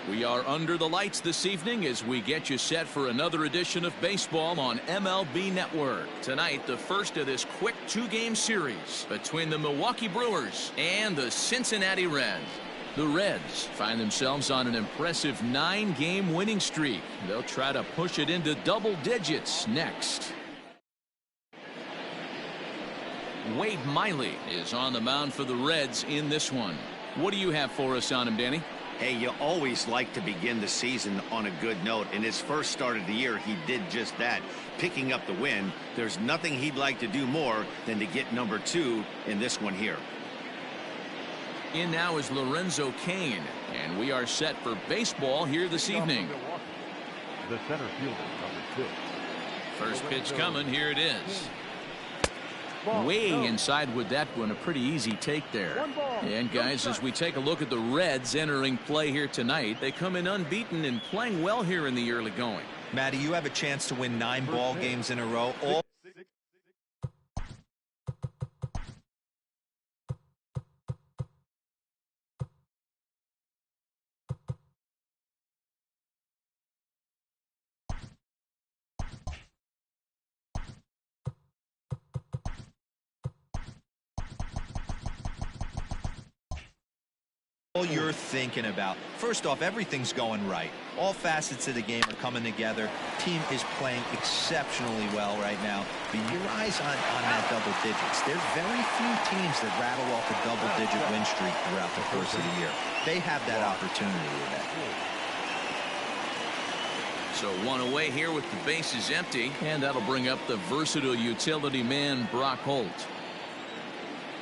We are under the lights this evening as we get you set for another edition of baseball on MLB Network. Tonight, the first of this quick two-game series between the Milwaukee Brewers and the Cincinnati Reds. The Reds find themselves on an impressive 9-game winning streak. They'll try to push it into double digits next. Wade Miley is on the mound for the Reds in this one. What do you have for us on him, Danny? Hey, you always like to begin the season on a good note. In his first start of the year, he did just that, picking up the win. There's nothing he'd like to do more than to get number 2 in this one here. In now is Lorenzo Cain, and we are set for baseball here this evening. The center fielder, number 2. First pitch coming. Here it is. Way inside with that one. A pretty easy take there. And guys, as we take a look at the Reds entering play here tonight, they come in unbeaten and playing well here in the early going. Matty, you have a chance to win 9 ball games in a row. All you're thinking about. First off, everything's going right. All facets of the game are coming together. Team is playing exceptionally well right now. But your eyes on that double digits. There's very few teams that rattle off a double-digit win streak throughout the course of the year. They have that opportunity today. So one away here with the bases empty, and that'll bring up the versatile utility man Brock Holt.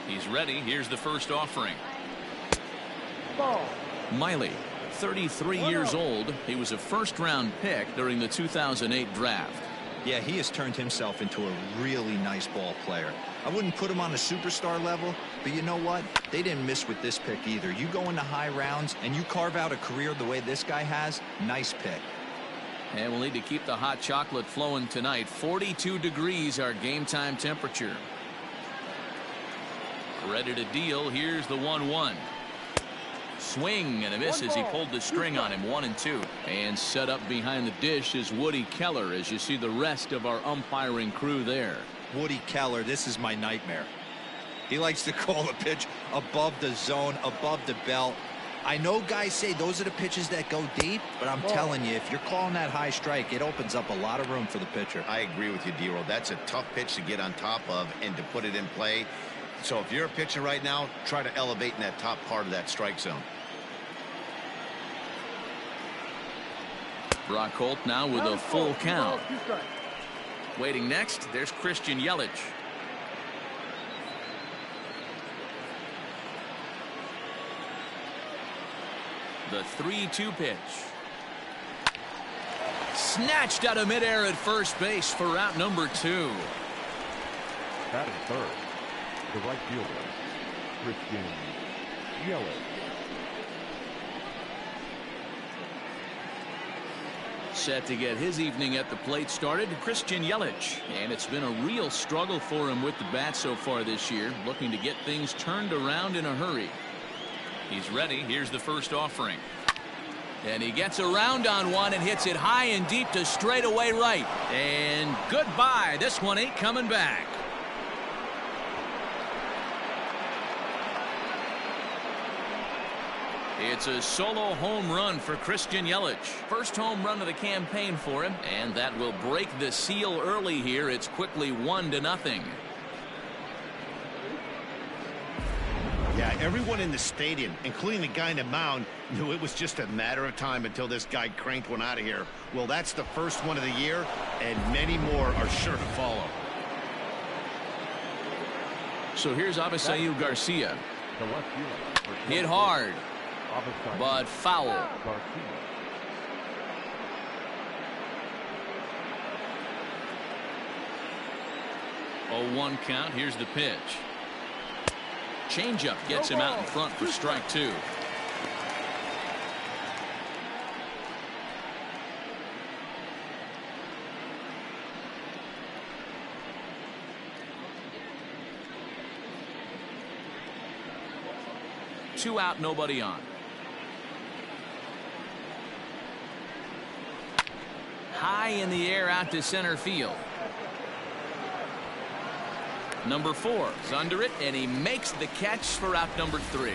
He's ready. Here's the first offering. Miley, 33 years old. He was a first-round pick during the 2008 draft. Yeah, he has turned himself into a really nice ball player. I wouldn't put him on a superstar level, but you know what? They didn't miss with this pick either. You go into high rounds and you carve out a career the way this guy has, nice pick. And we'll need to keep the hot chocolate flowing tonight. 42 degrees our game time temperature. Ready to deal. Here's the 1-1. Swing and a miss as he pulled the string on him. 1-2. And set up behind the dish is Woody Keller as you see the rest of our umpiring crew there. Woody Keller, this is my nightmare. He likes to call the pitch above the zone, above the belt. I know guys say those are the pitches that go deep, but I'm telling you, if you're calling that high strike, it opens up a lot of room for the pitcher. I agree with you, D-Roll. That's a tough pitch to get on top of and to put it in play. So if you're a pitcher right now, try to elevate in that top part of that strike zone. Brock Holt now with a full count. Waiting next, there's Christian Yelich. The 3-2 pitch. Snatched out of midair at first base for out number 2. Batting third, the right fielder, Christian Yelich. Set to get his evening at the plate started, Christian Yelich. And it's been a real struggle for him with the bat so far this year, looking to get things turned around in a hurry. He's ready. Here's the first offering. And he gets around on one and hits it high and deep to straightaway right. And goodbye. This one ain't coming back. It's a solo home run for Christian Yelich. First home run of the campaign for him, and that will break the seal early here. It's quickly 1-0. Yeah, everyone in the stadium, including the guy in the mound, knew it was just a matter of time until this guy cranked one out of here. Well, that's the first one of the year, and many more are sure to follow. So here's Avisail Garcia. Hit hard, but foul. 0-1 count. Here's the pitch. Changeup gets him out in front for strike 2. Two out, nobody on. high in the air out to center field. Number 4 is under it, and he makes the catch for out number 3.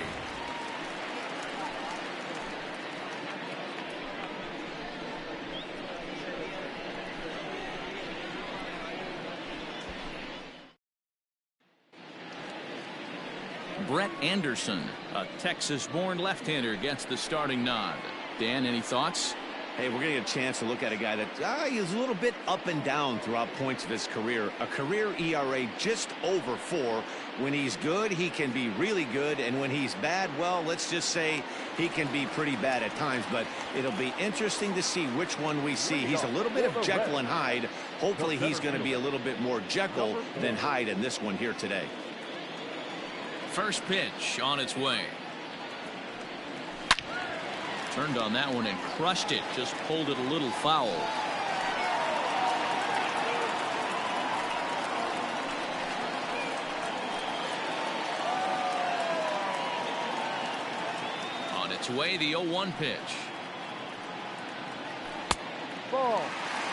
Brett Anderson, a Texas-born left-hander, gets the starting nod. Dan, any thoughts? Hey, we're going to get a chance to look at a guy that he's a little bit up and down throughout points of his career. A career ERA just over 4. When he's good, he can be really good. And when he's bad, well, let's just say he can be pretty bad at times. But it'll be interesting to see which one we see. He's a little bit of Jekyll and Hyde. Hopefully he's going to be a little bit more Jekyll than Hyde in this one here today. First pitch on its way. Turned on that one and crushed it. Just pulled it a little foul. On its way, the 0-1 pitch. Ball.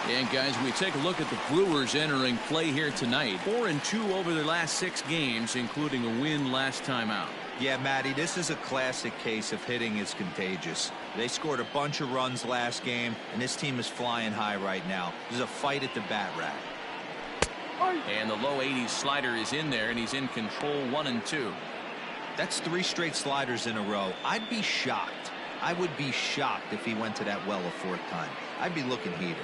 And guys, we take a look at the Brewers entering play here tonight. 4-2 over their last 6 games, including a win last time out. Yeah, Matty, this is a classic case of hitting is contagious. They scored a bunch of runs last game, and this team is flying high right now. There's a fight at the bat rack. And the low 80s slider is in there, and he's in control 1-2. That's 3 straight sliders in a row. I'd be shocked. I would be shocked if he went to that well a 4th time. I'd be looking heater.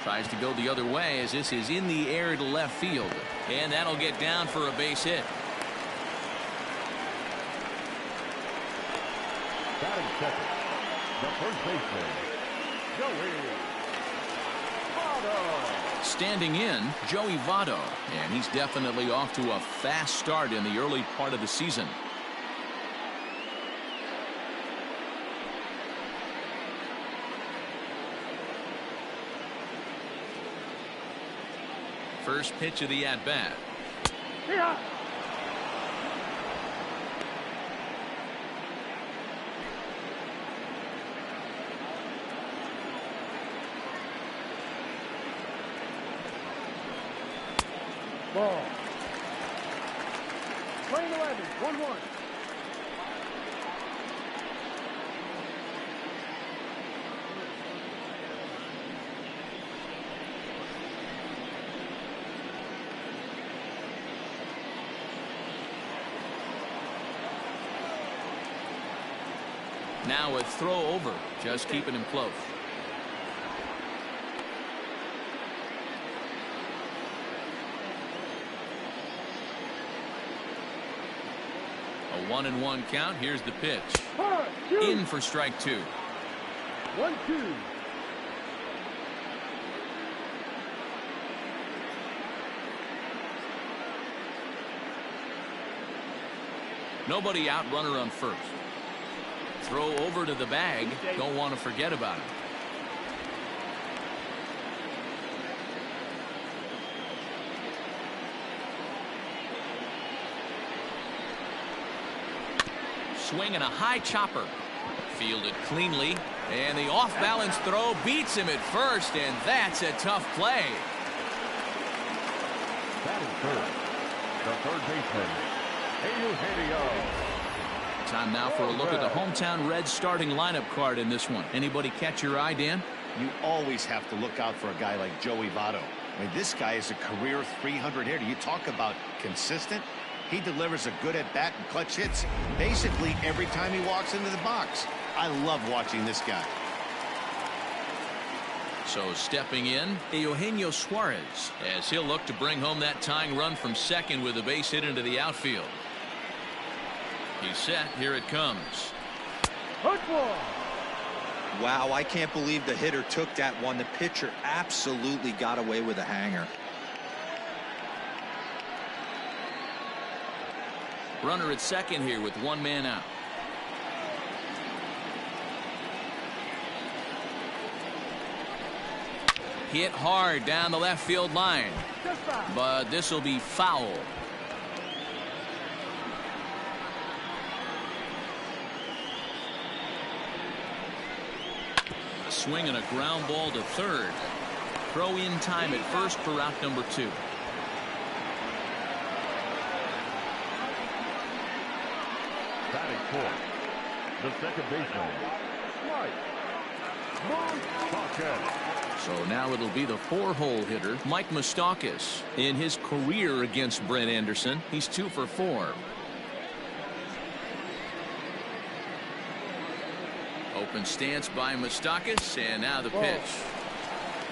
Tries to go the other way as this is in the air to left field. And that'll get down for a base hit. Batting second, the first baseman, Joey Votto. Standing in, Joey Votto. And he's definitely off to a fast start in the early part of the season. First pitch of the at-bat. Yeah. Ball. Playing 11, 1-1. Now a throw over, just keeping him close. A 1-1 count. Here's the pitch. In for strike 2. 1-2. Nobody out, runner on first. Throw over to the bag. Don't want to forget about it. Swing and a high chopper. Fielded cleanly. And the off-balance throw beats him at first, and that's a tough play. Batting third, the third baseman, Eugenio. Time now for a look at the hometown Reds starting lineup card in this one. Anybody catch your eye, Dan? You always have to look out for a guy like Joey Votto. I mean, this guy is a career 300 hitter. You talk about consistent. He delivers a good at-bat and clutch hits basically every time he walks into the box. I love watching this guy. So stepping in, Eugenio Suarez, as he'll look to bring home that tying run from second with a base hit into the outfield. He's set. Here it comes. Wow, I can't believe the hitter took that one. The pitcher absolutely got away with a hanger. Runner at second here with 1 man out. Hit hard down the left field line, but this will be foul. swing and a ground ball to third. Throw in time at first for out number 2. Batting fourth, the second baseman, Mike Moustakas. So now it'll be the 4-hole hitter, Mike Moustakas. In his career against Brett Anderson, he's 2 for 4. Open stance by Moustakas, and now the pitch.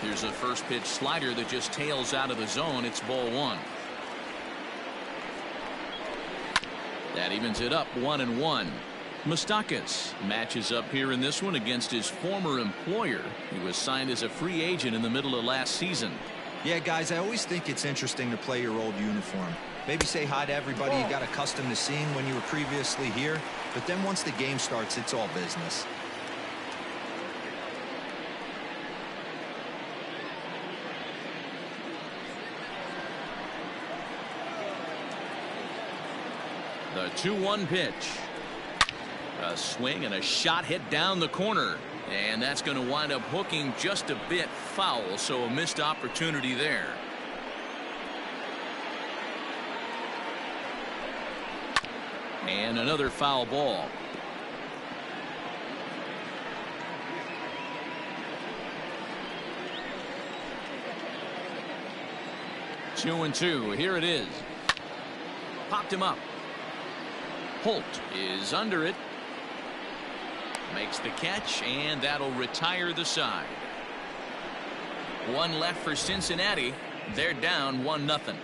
Here's a first pitch slider that just tails out of the zone. It's ball 1. That evens it up 1-1. Moustakas matches up here in this one against his former employer. He was signed as a free agent in the middle of last season. Yeah, guys, I always think it's interesting to play your old uniform. Maybe say hi to everybody you got accustomed to seeing when you were previously here. But then once the game starts, it's all business. The 2-1 pitch. A swing and a shot hit down the corner. And that's going to wind up hooking just a bit foul, so a missed opportunity there. And another foul ball. Two and two. Here it is. Popped him up. Holt is under it. Makes the catch, and that'll retire the side. One left for Cincinnati. They're down 1-0.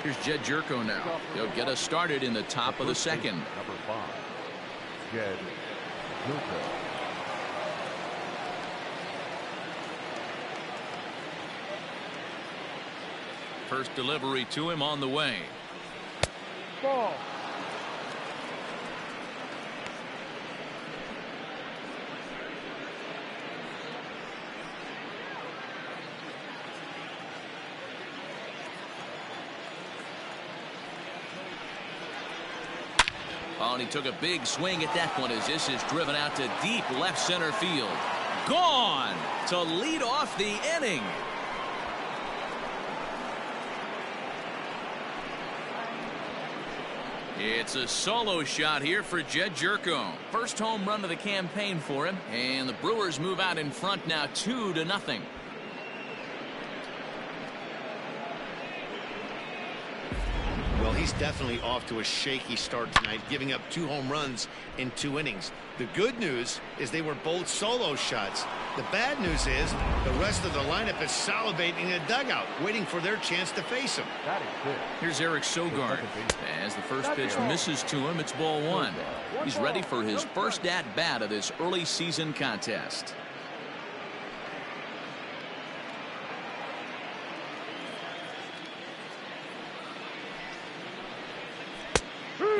Here's Jed Jerko now. He'll get us started in the top of the second. Number 5, Jed Jerko. First delivery to him on the way. Ball. Oh, and he took a big swing at that one as this is driven out to deep left center field. Gone to lead off the inning. It's a solo shot here for Jed Jerko. First home run of the campaign for him, and the Brewers move out in front now 2-0. Well, he's definitely off to a shaky start tonight, giving up 2 home runs in 2 innings. The good news is they were both solo shots. The bad news is the rest of the lineup is salivating in the dugout, waiting for their chance to face him. Here's Eric Sogard. As the first pitch misses to him, it's ball 1. He's ready for his first at-bat of this early season contest.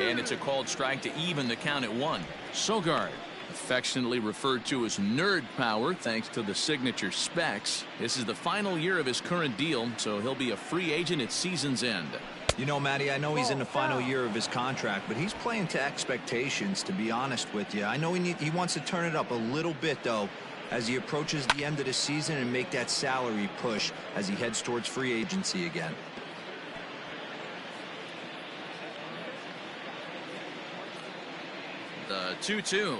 And it's a called strike to even the count at 1. Sogard, affectionately referred to as nerd power thanks to the signature specs. This is the final year of his current deal, so he'll be a free agent at season's end. You know, Matty, I know he's in the final year of his contract, but he's playing to expectations, to be honest with you. I know he wants to turn it up a little bit, though, as he approaches the end of the season and make that salary push as he heads towards free agency again. The 2-2.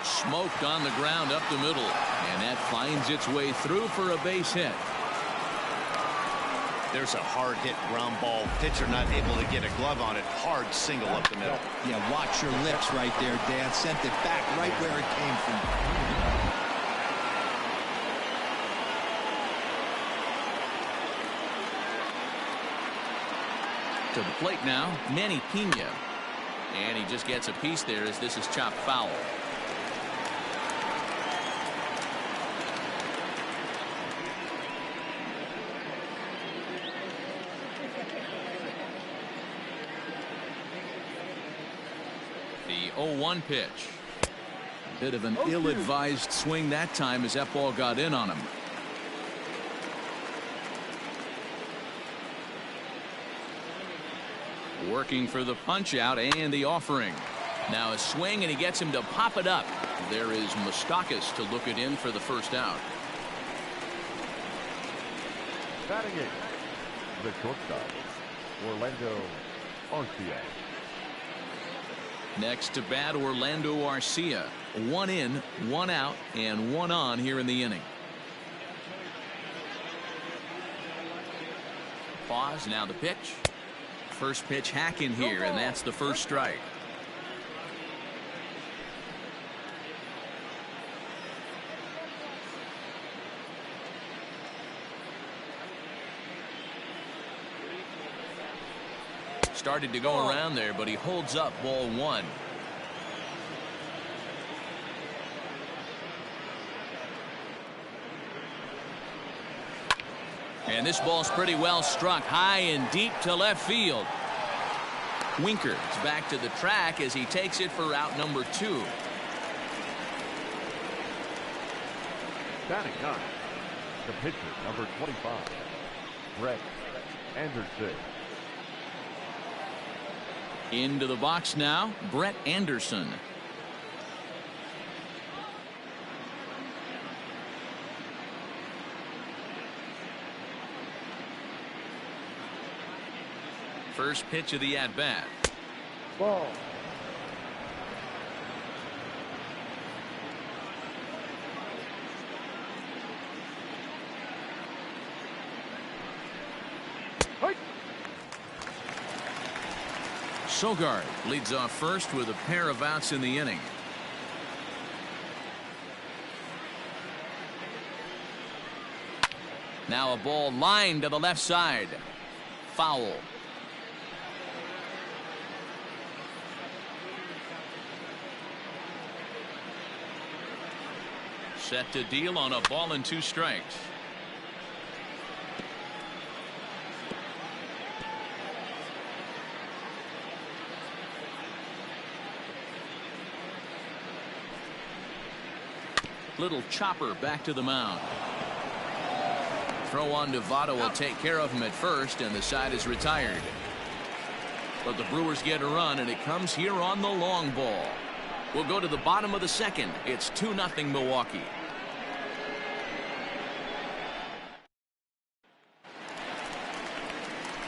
Smoked on the ground up the middle, and that finds its way through for a base hit. There's a hard hit ground ball. Pitcher not able to get a glove on it. Hard single up the middle. Yeah, watch your lips right there, Dan. Sent it back right where it came from. To the plate now, Manny Pena. And he just gets a piece there as this is chopped foul. 0-1 pitch. A bit of an ill-advised swing that time as that ball got in on him. Working for the punch out and the offering. Now a swing and he gets him to pop it up. There is Moustakas to look it in for the first out. Batting it, the shortstop, Orlando Arcia. Next to bat, Orlando Arcia. 1 in, 1 out, and 1 on here in the inning. Pause, now the pitch. First pitch hack in here, and that's the first strike. Started to go around there, but he holds up ball 1. And this ball's pretty well struck high and deep to left field. Winker is back to the track as he takes it for out number 2. Batting 9, the pitcher, number 25, Brett Anderson. Into the box now, Brett Anderson. First pitch of the at-bat. Ball. Sogard leads off first with a pair of outs in the inning. Now a ball lined to the left side. Foul. Set to deal on a ball and 2 strikes. Little chopper back to the mound. Throw on to Votto will take care of him at first, and the side is retired. But the Brewers get a run, and it comes here on the long ball. We'll go to the bottom of the second. It's 2-0 Milwaukee.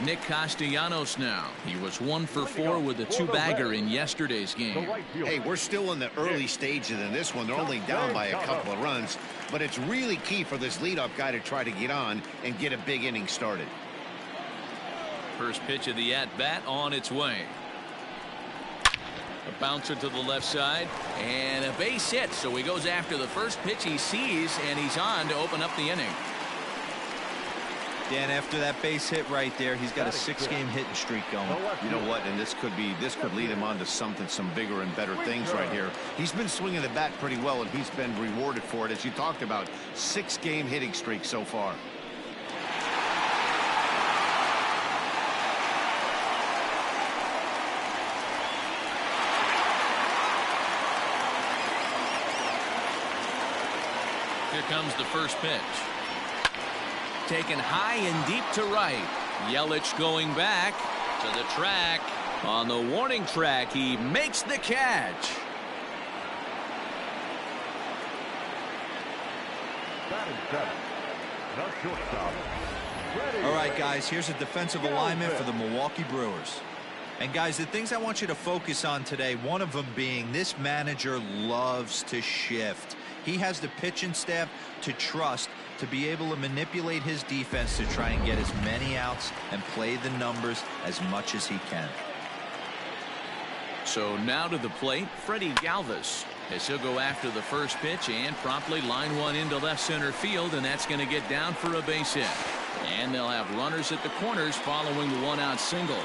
Nick Castellanos now. He was 1 for 4 with a 2-bagger in yesterday's game. Hey, we're still in the early stages in this one. They're only down by a couple of runs, but it's really key for this leadoff guy to try to get on and get a big inning started. First pitch of the at-bat on its way. A bouncer to the left side and a base hit, so he goes after the first pitch he sees, and he's on to open up the inning. Dan, after that base hit right there, he's got a 6-game hitting streak going. You know what? And this could lead him on to some bigger and better things right here. He's been swinging the bat pretty well, and he's been rewarded for it, as you talked about. 6-game hitting streak so far. Here comes the first pitch. Taken high and deep to right. Yelich going back to the track. On the warning track, he makes the catch. Batting 7, the shortstop. All right, guys, here's a defensive alignment for the Milwaukee Brewers. And guys, the things I want you to focus on today, one of them being this manager loves to shift. He has the pitching staff to trust to be able to manipulate his defense to try and get as many outs and play the numbers as much as he can. So now to the plate, Freddie Galvis, as he'll go after the first pitch and promptly line one into left center field, and that's going to get down for a base hit. And they'll have runners at the corners following the one-out single.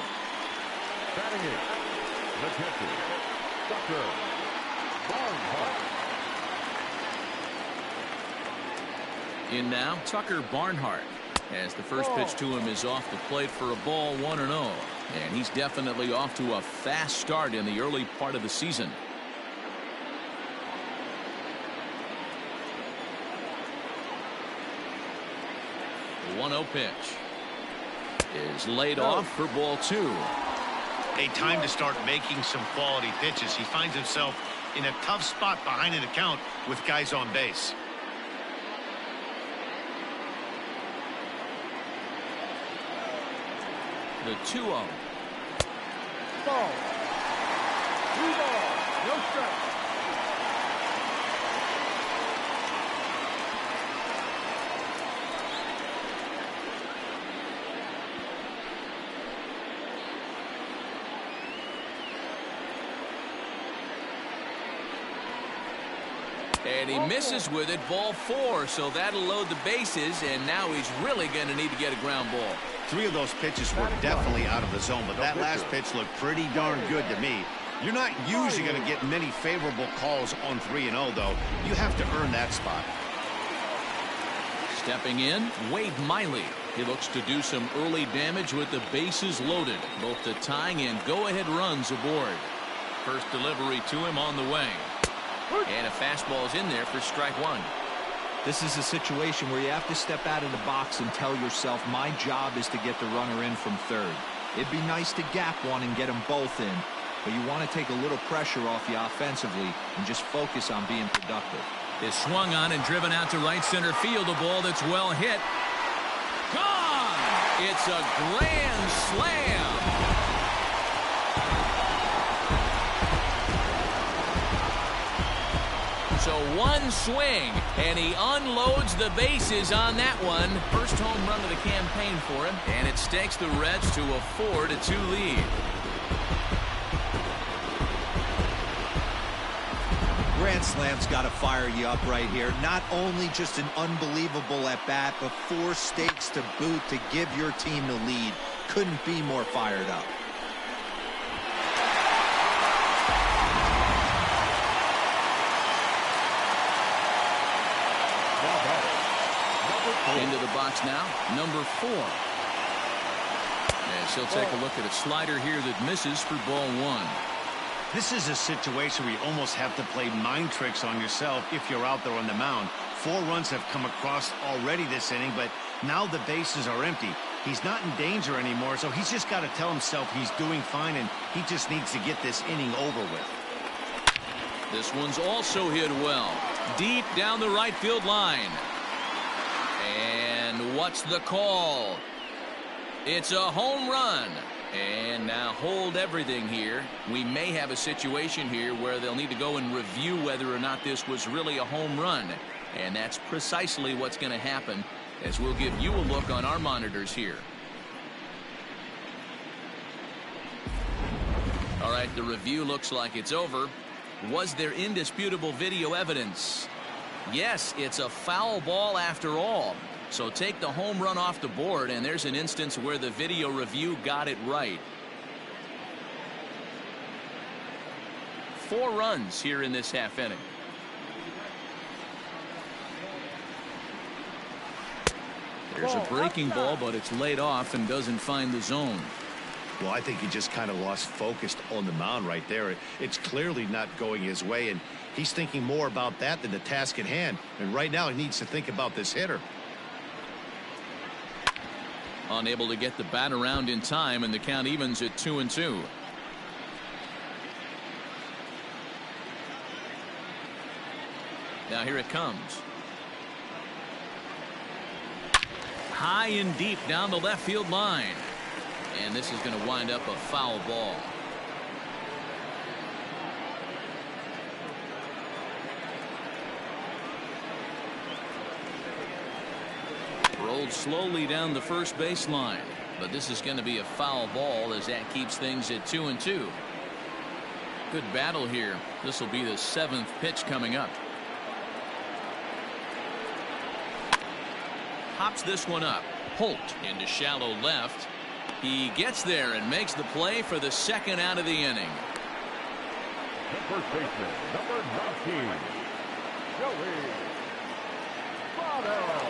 Batting it, the catcher, Tucker Barnhart. In now, Tucker Barnhart, as the first pitch to him is off the plate for a ball, 1-0. And he's definitely off to a fast start in the early part of the season. 1-0 pitch is laid off for ball 2. A time to start making some quality pitches. He finds himself in a tough spot behind an account with guys on base. The 2-0. Ball. 3 balls. No strikes. And he misses with it, ball 4, so that'll load the bases, and now he's really going to need to get a ground ball. 3 of those pitches were definitely out of the zone, but that last pitch looked pretty darn good to me. You're not usually going to get many favorable calls on 3-0, though. You have to earn that spot. Stepping in, Wade Miley. He looks to do some early damage with the bases loaded. Both the tying and go-ahead runs aboard. First delivery to him on the way. And a fastball is in there for strike 1. This is a situation where you have to step out of the box and tell yourself, my job is to get the runner in from third. It'd be nice to gap one and get them both in, but you want to take a little pressure off you offensively and just focus on being productive. Is swung on and driven out to right center field. A ball that's well hit. Gone! It's a grand slam. So one swing, and he unloads the bases on that one. First home run of the campaign for him, and it stakes the Reds to a 4-2 lead. Grand Slam's got to fire you up right here. Not only just an unbelievable at-bat, but 4 stakes to boot to give your team the lead. Couldn't be more fired up. Into the box now, number 4. As he'll take a look at a slider here that misses for ball 1. This is a situation where you almost have to play mind tricks on yourself if you're out there on the mound. 4 runs have come across already this inning, but now the bases are empty. He's not in danger anymore, so he's just got to tell himself he's doing fine, and he just needs to get this inning over with. This one's also hit well. Deep down the right field line. And what's the call? It's a home run. And now hold everything here. We may have a situation here where they'll need to go and review whether or not this was really a home run. And that's precisely what's going to happen, as we'll give you a look on our monitors here. All right, the review looks like it's over. Was there indisputable video evidence? Yes, it's a foul ball after all. So take the home run off the board, and there's an instance where the video review got it right. 4 runs here in this half inning. There's a breaking ball, but it's laid off and doesn't find the zone. Well, I think he just kind of lost focus on the mound right there. It's clearly not going his way, and he's thinking more about that than the task at hand. And right now he needs to think about this hitter. Unable to get the bat around in time, and the count evens at 2-2. Now here it comes. High and deep down the left field line. And this is going to wind up a foul ball. Rolled slowly down the first baseline, but this is going to be a foul ball, as that keeps things at 2-2. Good battle here. This will be the 7th pitch coming up. Hops this one up. Holt into shallow left. He gets there and makes the play for the 2nd out of the inning. The first baseman, number 19, Joey Votto.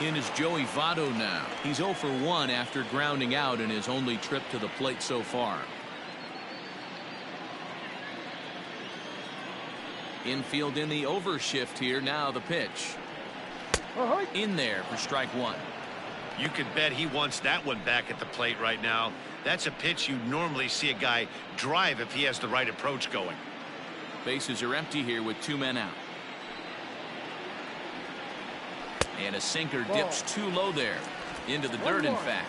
In is Joey Votto now. He's 0 for 1 after grounding out in his only trip to the plate so far. Infield in the overshift here. Now the pitch. In there for strike one. You could bet he wants that one back at the plate right now. That's a pitch you normally see a guy drive if he has the right approach going. Bases are empty here with 2 men out. And a sinker dips too low there. Into the dirt, in fact.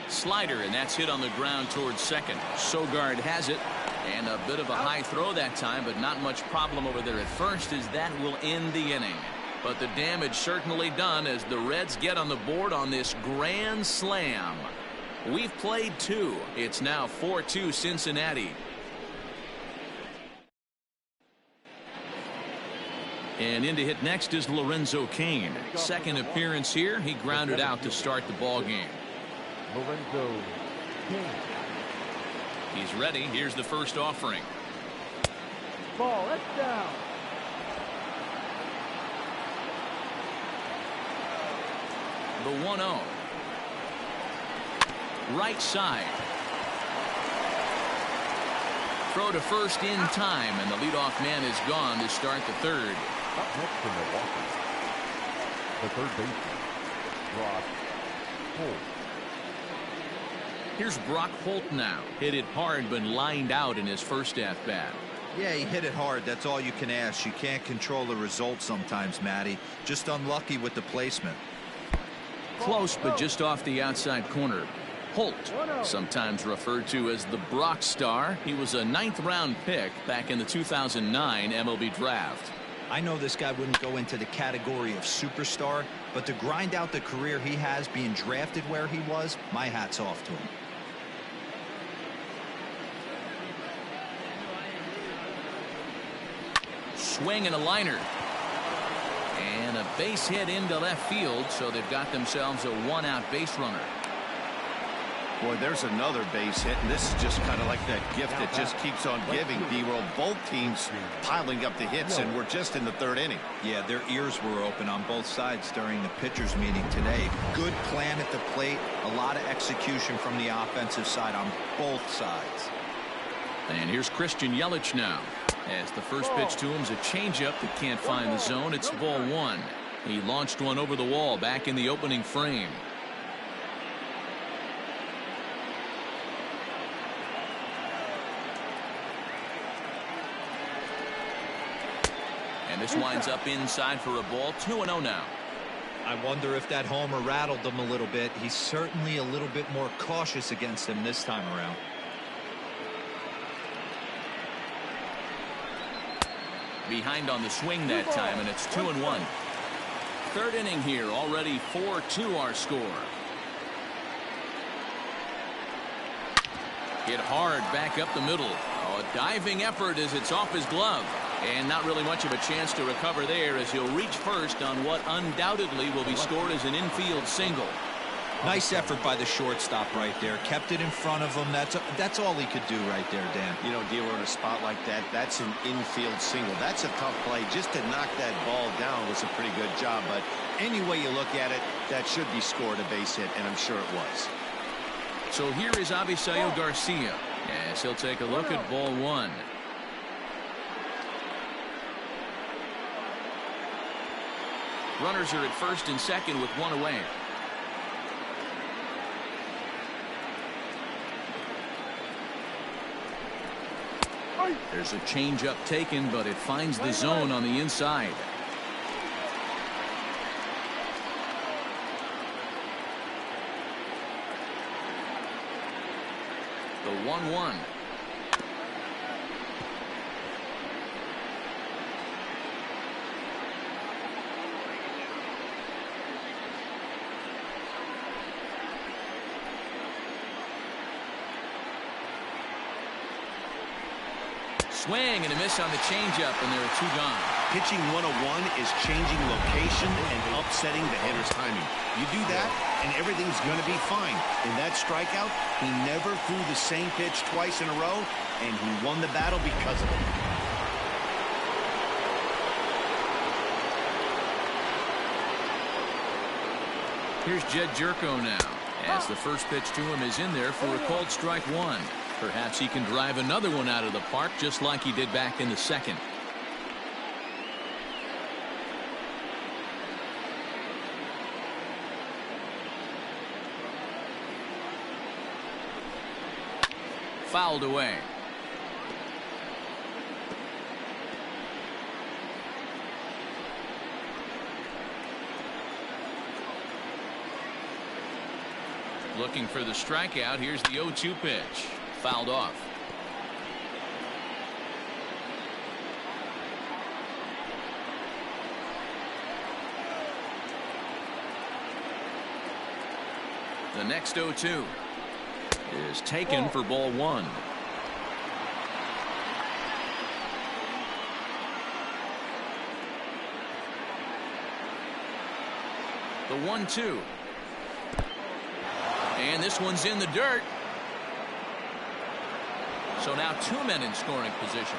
Slider, and that's hit on the ground towards second. Sogard has it. And a bit of a high throw that time, but not much problem over there at first, as that will end the inning. But the damage certainly done as the Reds get on the board on this grand slam. We've played 2. It's now 4-2 Cincinnati. And in to hit next is Lorenzo Cain. Second appearance here. He grounded out to start the ball game. Lorenzo Cain. He's ready. Here's the first offering. Ball, that's down. The 1-0. Right side. Throw to first in time, and the leadoff man is gone to start the third. Up next for Milwaukee, the third baseman, Brock Holt. Here's Brock Holt now. Hit it hard, but lined out in his first at-bat. Yeah, he hit it hard. That's all you can ask. You can't control the result sometimes, Matty. Just unlucky with the placement. Close, but just off the outside corner. Holt, sometimes referred to as the Brock Star. He was a 9th-round pick back in the 2009 MLB draft. I know this guy wouldn't go into the category of superstar, but to grind out the career he has being drafted where he was, my hat's off to him. Swing and a liner. And a base hit into left field, so they've got themselves a 1-out base runner. Boy, there's another base hit, and this is just kind of like that gift that just keeps on giving, D-Roll. Both teams piling up the hits, and we're just in the 3rd inning. Yeah, their ears were open on both sides during the pitchers meeting today. Good plan at the plate, a lot of execution from the offensive side on both sides. And here's Christian Yelich now. As the first pitch to him is a changeup that can't find the zone. It's ball 1. He launched one over the wall back in the opening frame. And this winds up inside for a ball. 2-0 now. I wonder if that homer rattled him a little bit. He's certainly a little bit more cautious against him this time around. Behind on the swing that time, and it's 2-1. 3rd inning here, already 4-2 our score. Hit hard back up the middle. Oh, a diving effort as it's off his glove. And not really much of a chance to recover there as he'll reach first on what undoubtedly will be scored as an infield single. Nice effort by the shortstop right there. Kept it in front of him. That's all he could do right there, Dan. You know, Dealer, in a spot like that, that's an infield single. That's a tough play. Just to knock that ball down was a pretty good job. But any way you look at it, that should be scored a base hit, and I'm sure it was. So here is Avisail Garcia as he'll take a look at ball 1. Runners are at first and second with 1 away. There's a changeup taken, but it finds the zone on the inside. The 1-1. Swing and a miss on the changeup, and there are 2 gone. Pitching 101 is changing location and upsetting the hitter's timing. You do that, and everything's going to be fine. In that strikeout, he never threw the same pitch twice in a row, and he won the battle because of it. Here's Jed Jerko now, as the first pitch to him is in there for a called strike 1. Perhaps he can drive another one out of the park just like he did back in the second. Fouled away. Looking for the strikeout. Here's the 0-2 pitch. Fouled off. The next 0-2 is taken for ball one. The 1-2. And this one's in the dirt. So now two men in scoring position.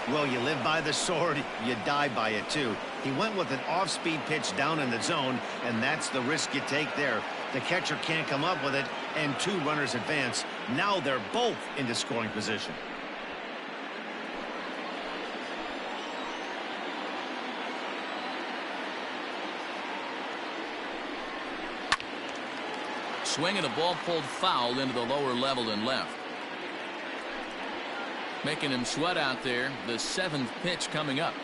Well, you live by the sword, you die by it too. He went with an off-speed pitch down in the zone, and that's the risk you take there. The catcher can't come up with it, and two runners advance. Now they're both into scoring position. Swinging a ball pulled foul into the lower level and left. Making him sweat out there. The seventh pitch coming up.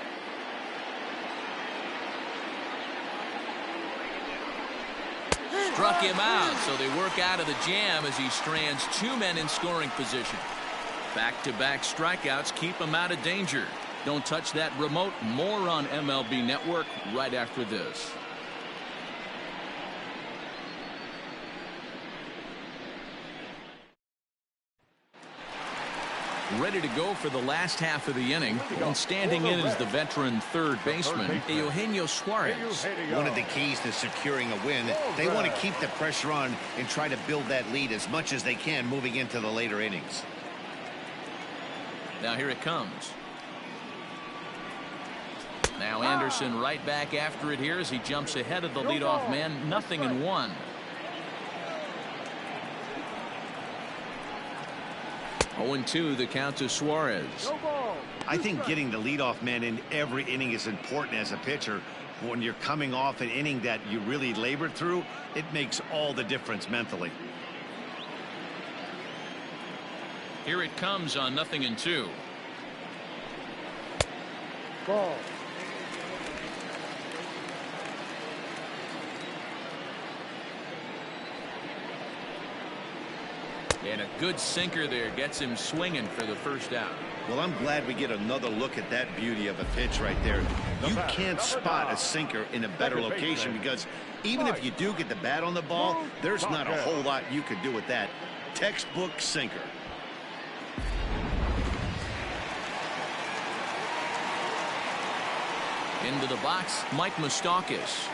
Struck him out, so they work out of the jam as he strands two men in scoring position. Back-to-back strikeouts keep him out of danger. Don't touch that remote. More on MLB Network right after this. Ready to go for the last half of the inning, and standing in is the veteran third baseman, Eugenio Suarez. One of the keys to securing a win, they want to keep the pressure on and try to build that lead as much as they can moving into the later innings. Now here it comes. Now Anderson right back after it here as he jumps ahead of the leadoff man. 0-1. 0-2 the count to Suarez. I think getting the leadoff man in every inning is important as a pitcher. When you're coming off an inning that you really labored through, it makes all the difference mentally. Here it comes on 0-2. Ball. And a good sinker there gets him swinging for the first out. Well, I'm glad we get another look at that beauty of a pitch right there. You can't spot a sinker in a better location because even if you do get the bat on the ball, there's not a whole lot you could do with that. Textbook sinker. Into the box, Mike Moustakas.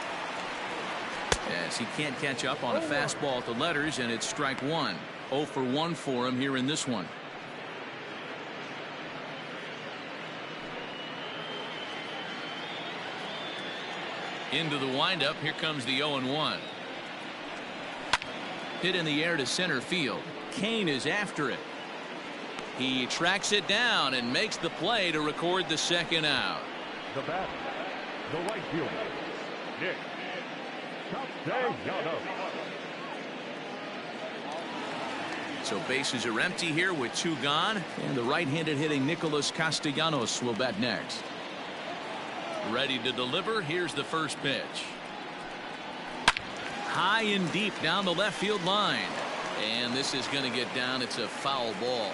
As he can't catch up on a fastball at the letters, and it's strike one. 0 for 1 for him here in this one. Into the windup. Here comes the 0-1. Hit in the air to center field. Kane is after it. He tracks it down and makes the play to record the second out. The bat, the right fielder, Nick Castellanos. So bases are empty here with two gone, and the right-handed hitting Nicholas Castellanos will bat next. Ready to deliver. Here's the first pitch. High and deep down the left field line, and this is going to get down. It's a foul ball.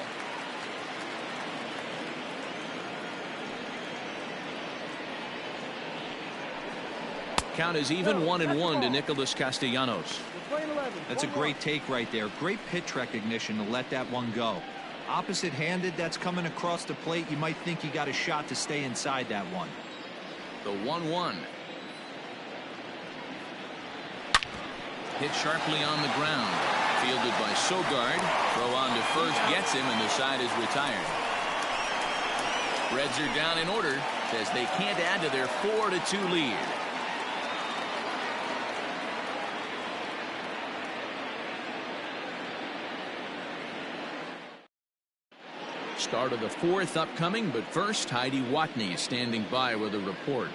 Count is even 1-1 to Nicholas Castellanos. That's a great take right there. Great pitch recognition to let that one go. Opposite-handed, that's coming across the plate. You might think you got a shot to stay inside that one. The 1-1. Hit sharply on the ground. Fielded by Sogard. Throw on to first gets him, and the side is retired. Reds are down in order as they can't add to their 4-2 lead. Start of the fourth upcoming, but first, Heidi Watney standing by with a report.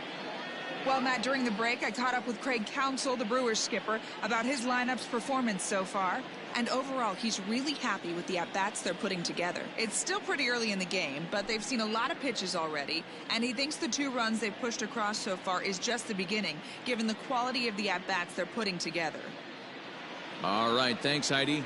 Well, Matt, during the break, I caught up with Craig Counsell, the Brewers skipper, about his lineup's performance so far. And overall, he's really happy with the at-bats they're putting together. It's still pretty early in the game, but they've seen a lot of pitches already, and he thinks the 2 runs they've pushed across so far is just the beginning, given the quality of the at-bats they're putting together. All right, thanks, Heidi.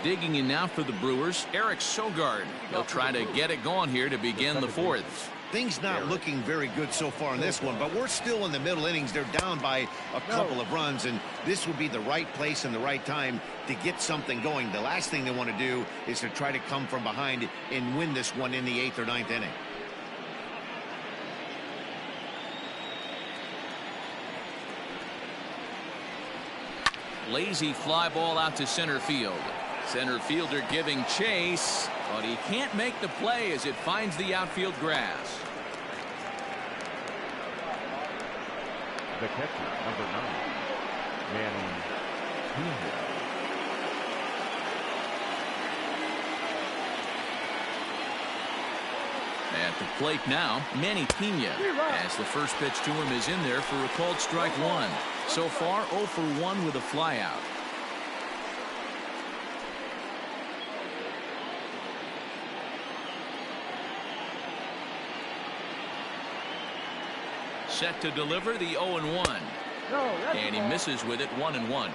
Digging in now for the Brewers, Eric Sogard. He'll try to get it going here to begin the fourth. Things not looking very good so far in this one, but we're still in the middle innings. They're down by a couple of runs, and this would be the right place and the right time to get something going. The last thing they want to do is to try to come from behind and win this one in the 8th or 9th inning. Lazy fly ball out to center field. Center fielder giving chase, but he can't make the play as it finds the outfield grass. The catcher, number 9, Manny Pena. At the plate now, Manny Pena, as the first pitch to him is in there for a called strike 1. So far, 0 for 1 with a flyout. Set to deliver the 0-1. And he misses with it 1-1.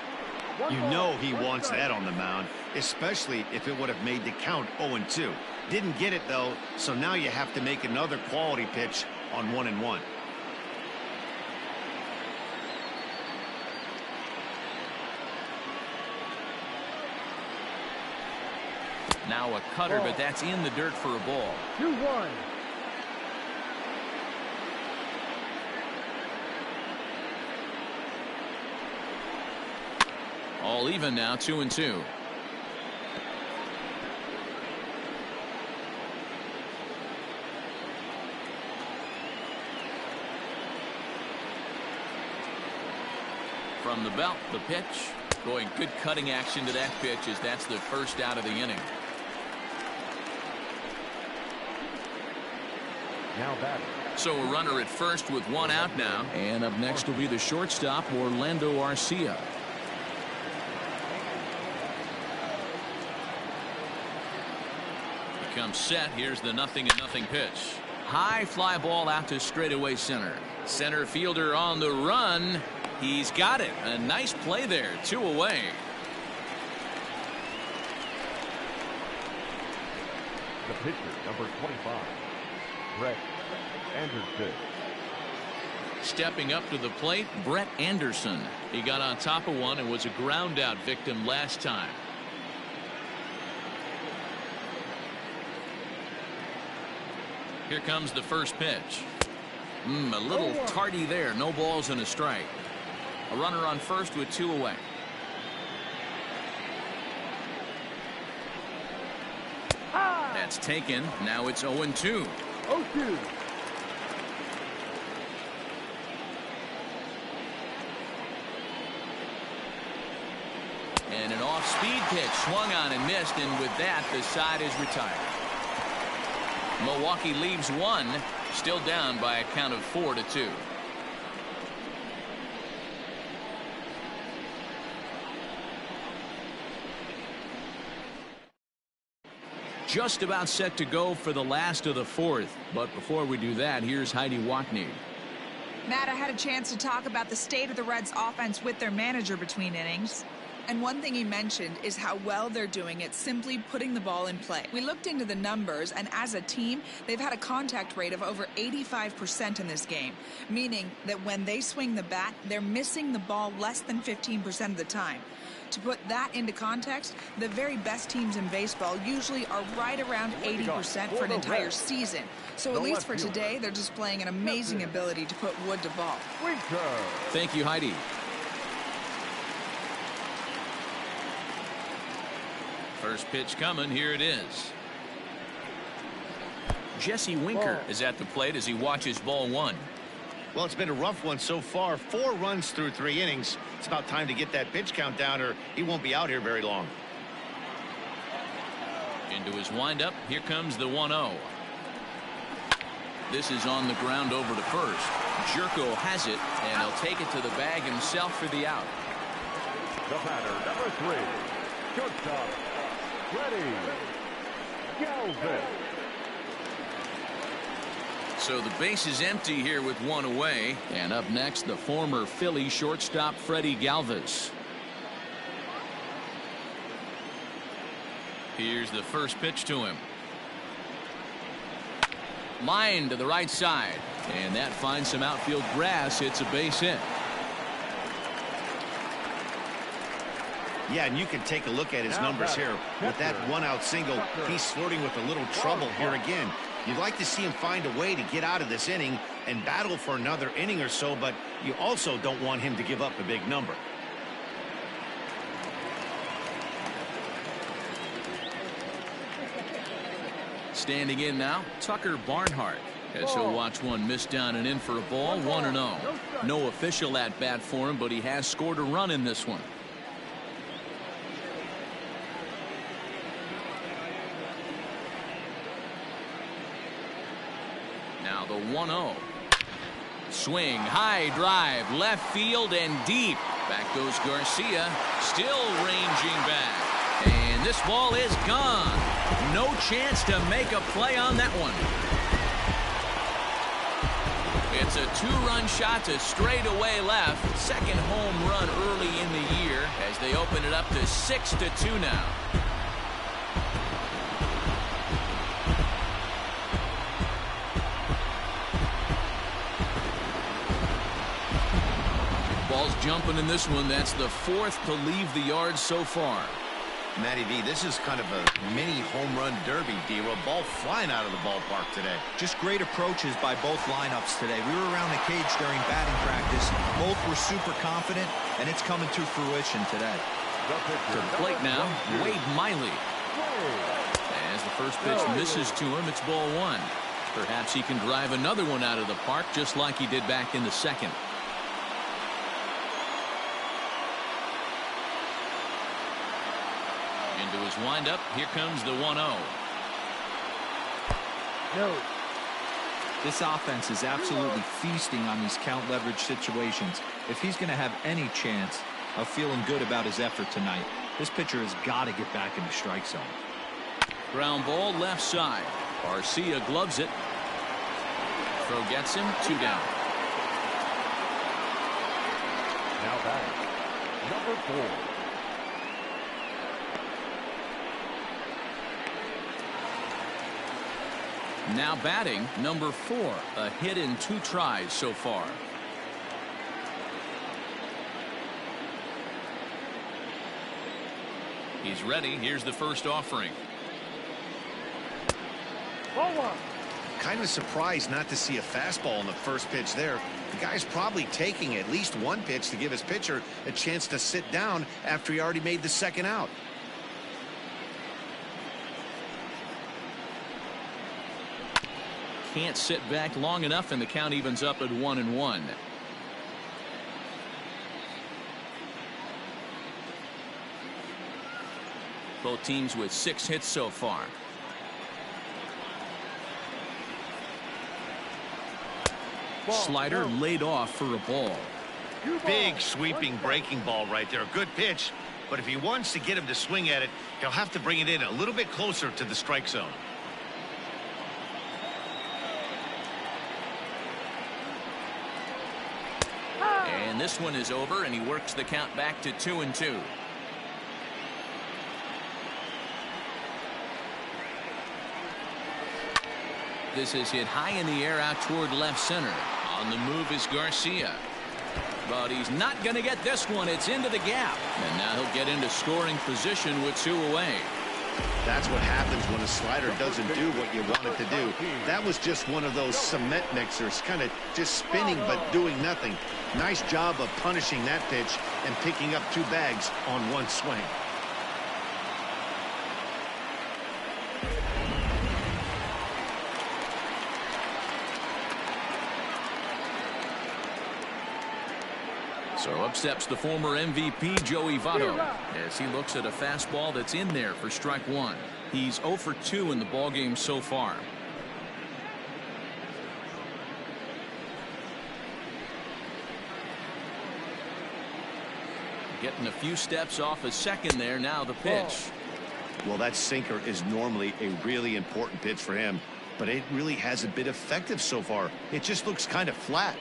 You know he wants that on the mound, especially if it would have made the count 0-2. Didn't get it, though, so now you have to make another quality pitch on 1-1. Now a cutter, but that's in the dirt for a ball. 2-1. All even now, 2-2. From the belt, the pitch. Boy, good cutting action to that pitch as that's the first out of the inning. Now batting. So a runner at first with 1 out now. And up next will be the shortstop, Orlando Arcia. He comes set. Here's the 0-0 pitch. High fly ball out to straightaway center. Center fielder on the run. He's got it. A nice play there. 2 away. The pitcher, number 25, Brett Anderson. Stepping up to the plate, Brett Anderson. He got on top of one and was a ground out victim last time. Here comes the first pitch. A little tardy there. No balls and a strike. A runner on first with 2 away. That's taken. Now it's 0-2. 0-2. And an off-speed pitch swung on and missed, and with that, the side is retired. Milwaukee leaves 1, still down by a count of 4-2. Just about set to go for the last of the fourth. But before we do that, here's Heidi Watney. Matt, I had a chance to talk about the state of the Reds offense with their manager between innings. And one thing he mentioned is how well they're doing at simply putting the ball in play. We looked into the numbers, and as a team, they've had a contact rate of over 85% in this game, meaning that when they swing the bat, they're missing the ball less than 15% of the time. To put that into context, the very best teams in baseball usually are right around 80% for an entire season. So at least for today, they're displaying an amazing ability to put wood to ball. Thank you, Heidi. First pitch coming. Here it is. Jesse Winker is at the plate as he watches ball 1. Well, it's been a rough one so far. 4 runs through 3 innings. It's about time to get that pitch count down, or he won't be out here very long. Into his windup. Here comes the 1-0. This is on the ground over to first. Jerko has it, and he'll take it to the bag himself for the out. The batter, number 3, shortstop, Freddie Galvis. So the base is empty here with one away. And up next, the former Philly shortstop, Freddie Galvis. Here's the first pitch to him. Line to the right side. And that finds some outfield grass. It's a base hit. Yeah, and you can take a look at his numbers here. With that one-out single, he's flirting with a little trouble here again. You'd like to see him find a way to get out of this inning and battle for another inning or so, but you also don't want him to give up a big number. Standing in now, Tucker Barnhart, as he'll watch one miss down and in for a ball. 1-0. No official at bat for him, but he has scored a run in this one. Now the 1-0. Swing, high drive, left field and deep. Back goes Garcia, still ranging back. And this ball is gone. No chance to make a play on that one. It's a two-run shot to straightaway left. Second home run early in the year as they open it up to 6-2 now. Ball's jumping in this one. That's the fourth to leave the yard so far. Matty V, this is kind of a mini home run derby, D-Roll. Ball flying out of the ballpark today. Just great approaches by both lineups today. We were around the cage during batting practice. Both were super confident, and it's coming to fruition today. To the plate now, Wade Miley. As the first pitch misses to him, it's ball one. Perhaps he can drive another one out of the park just like he did back in the second. Into his windup. Here comes the 1-0. No. This offense is absolutely feasting on these count leverage situations. If he's going to have any chance of feeling good about his effort tonight, this pitcher has got to get back in the strike zone. Ground ball left side. Garcia gloves it. Throw gets him. 2 down. Now back, number 4. Now batting, number 4. A hit in 2 tries so far. He's ready. Here's the first offering. Kind of surprised not to see a fastball in the first pitch there. The guy's probably taking at least one pitch to give his pitcher a chance to sit down after he already made the second out. Can't sit back long enough, and the count evens up at 1-1. Both teams with 6 hits so far. Slider laid off for a ball. Big sweeping breaking ball right there. A good pitch, but if he wants to get him to swing at it, he'll have to bring it in a little bit closer to the strike zone. And this one is over, and he works the count back to 2-2. This is hit high in the air out toward left center. On the move is Garcia. But he's not going to get this one. It's into the gap. And now he'll get into scoring position with 2 away. That's what happens when a slider doesn't do what you want it to do. That was just one of those cement mixers, kind of just spinning but doing nothing. Nice job of punishing that pitch and picking up 2 bags on one swing. So up steps the former MVP Joey Votto as he looks at a fastball that's in there for strike 1. He's 0 for 2 in the ballgame so far. Getting a few steps off a second there. Now the pitch. Well, that sinker is normally a really important pitch for him, but it really hasn't been effective so far. It just looks kind of flat.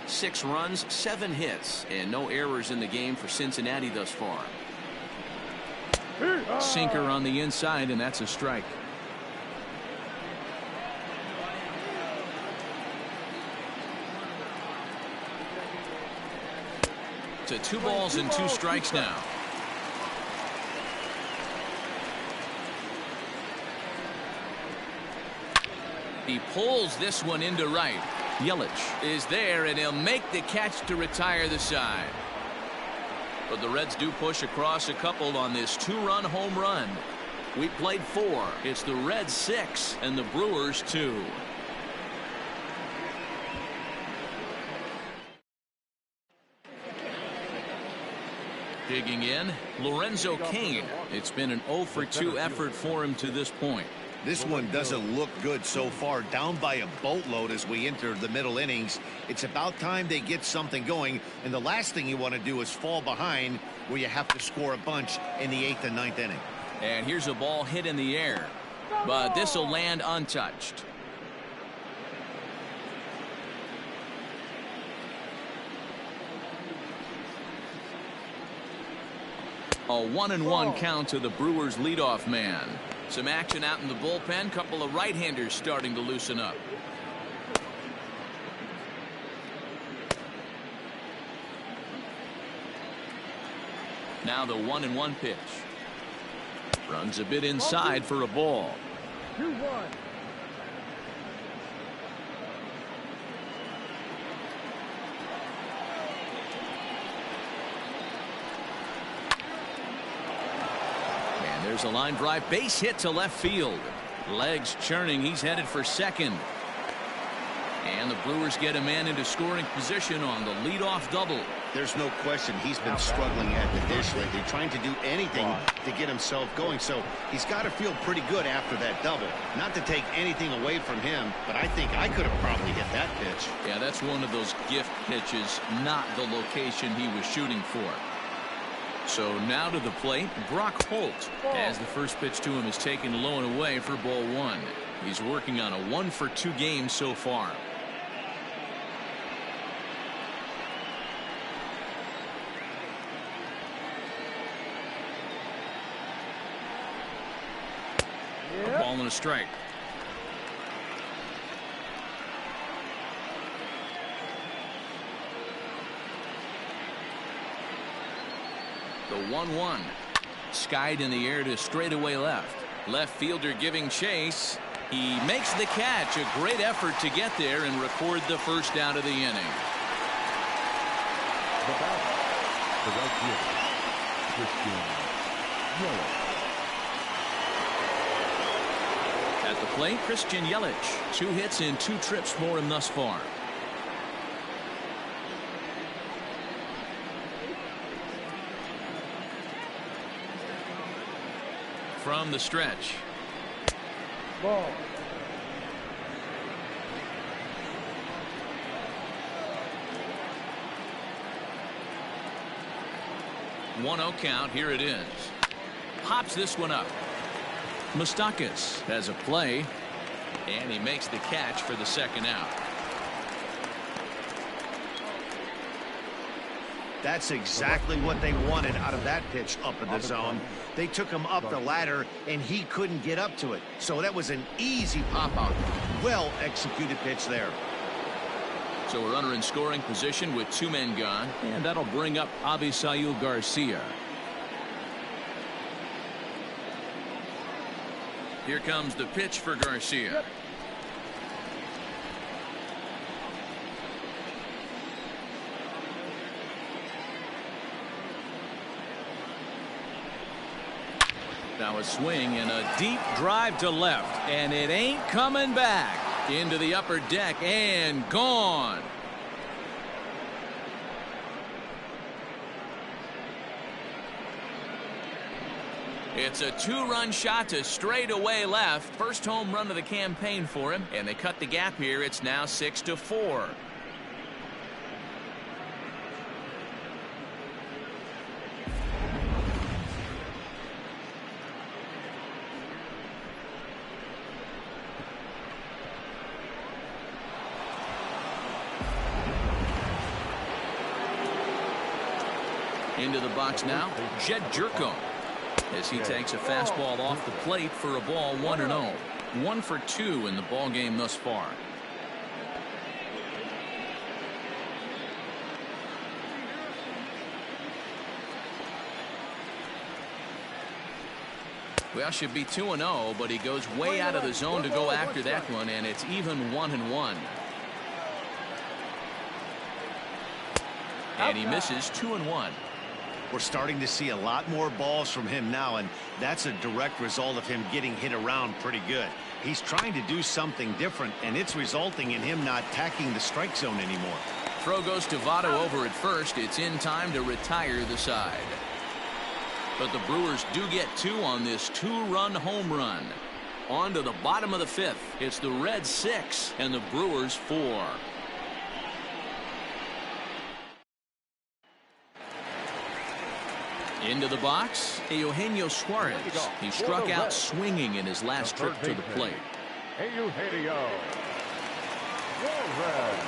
6 runs, 7 hits, and no errors in the game for Cincinnati thus far. Sinker on the inside, and that's a strike. To 2 balls and 2 strikes now. He pulls this one into right. Yelich is there, and he'll make the catch to retire the side. But the Reds do push across a couple on this 2-run home run. We played 4. It's the Reds 6 and the Brewers 2. Digging in, Lorenzo Cain. It's been an 0 for 2 effort for him to this point. This one doesn't look good so far. Down by a boatload as we enter the middle innings. It's about time they get something going, and the last thing you want to do is fall behind where you have to score a bunch in the 8th and 9th inning. And here's a ball hit in the air, but this will land untouched. A 1-1 count to the Brewers leadoff man. Some action out in the bullpen. Couple of right-handers starting to loosen up. Now the 1-1 pitch. Runs a bit inside for a ball. 2-1. There's a line drive, base hit to left field. Legs churning, he's headed for second. And the Brewers get a man into scoring position on the leadoff double. There's no question he's been struggling at the dish lately, trying to do anything to get himself going. So he's got to feel pretty good after that double. Not to take anything away from him, but I think I could have probably hit that pitch. Yeah, that's one of those gift pitches, not the location he was shooting for. So now to the plate, Brock Holt, as the first pitch to him is taken low and away for ball 1. He's working on a 1 for 2 game so far. A ball and a strike. The 1-1. Skied in the air to straightaway left. Left fielder giving chase. He makes the catch. A great effort to get there and record the first out of the inning. The batter, the right fielder, Christian Yelich. At the plate, Christian Yelich. 2 hits and 2 trips for him thus far. From the stretch. Ball. One 0 count. Here it is. Pops this one up. Moustakas has a play, and he makes the catch for the second out. That's exactly what they wanted out of that pitch up in the zone. They took him up the ladder, and he couldn't get up to it. So that was an easy pop-out. Well executed pitch there. So a runner in scoring position with 2 men gone, and that'll bring up Avisail Garcia. Here comes the pitch for Garcia. Now a swing and a deep drive to left, and it ain't coming back. Into the upper deck and gone. It's a two-run shot to straightaway left. First home run of the campaign for him, and they cut the gap here. It's now 6-4. Into the box now, Jed Jerko, as he takes a fastball off the plate for a ball 1-0. 1 for 2 in the ball game thus far. Well, should be 2-0, but he goes way out of the zone to go after that one, and it's even 1-1. And he misses 2-1. We're starting to see a lot more balls from him now, and that's a direct result of him getting hit around pretty good. He's trying to do something different, and it's resulting in him not attacking the strike zone anymore. Throw goes to Votto over at first. It's in time to retire the side. But the Brewers do get 2 on this 2-run home run. On to the bottom of the 5th. It's the Reds 6 and the Brewers 4. Into the box, Eugenio Suarez. He struck out swinging in his last trip to the plate. Eugenio Suarez.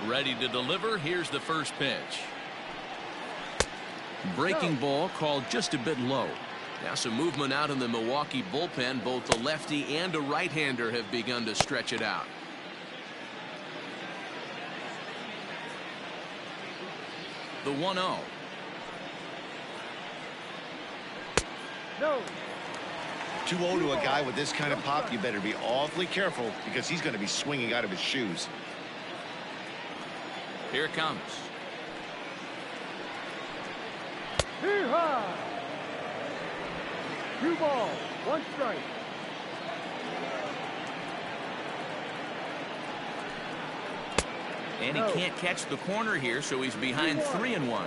Ready to deliver. Here's the first pitch. Breaking ball called just a bit low. Now some movement out in the Milwaukee bullpen. Both a lefty and a right-hander have begun to stretch it out. The 1-0. No. 2-0 to a guy with this kind of pop, you better be awfully careful because he's going to be swinging out of his shoes. Here it comes. Yeehaw! 2 balls, 1 strike. And he can't catch the corner here, so he's behind 3-1.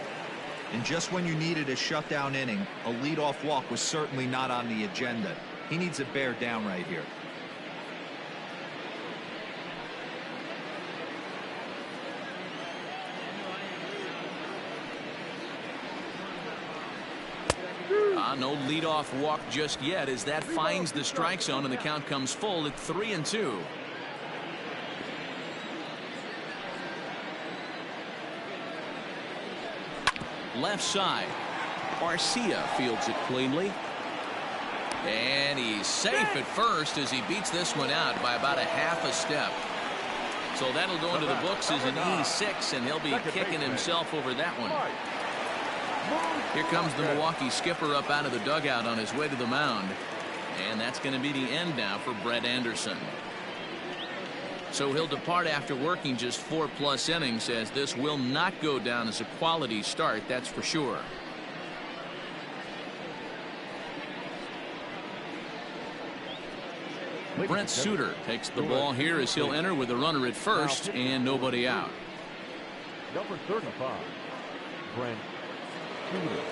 And just when you needed a shutdown inning, a leadoff walk was certainly not on the agenda. He needs to bear down right here. No leadoff walk just yet as that finds the strike zone and the count comes full at 3-2. Left side. Garcia fields it cleanly. And he's safe at first as he beats this one out by about a half a step. So that'll go into the books as an E6, and he'll be kicking himself over that one. Here comes the Milwaukee skipper up out of the dugout on his way to the mound. And that's going to be the end now for Brett Anderson. So he'll depart after working just 4+ innings, as this will not go down as a quality start, that's for sure. Brent Suter takes the ball here as he'll enter with a runner at first and nobody out. Number 35, Brent Suter.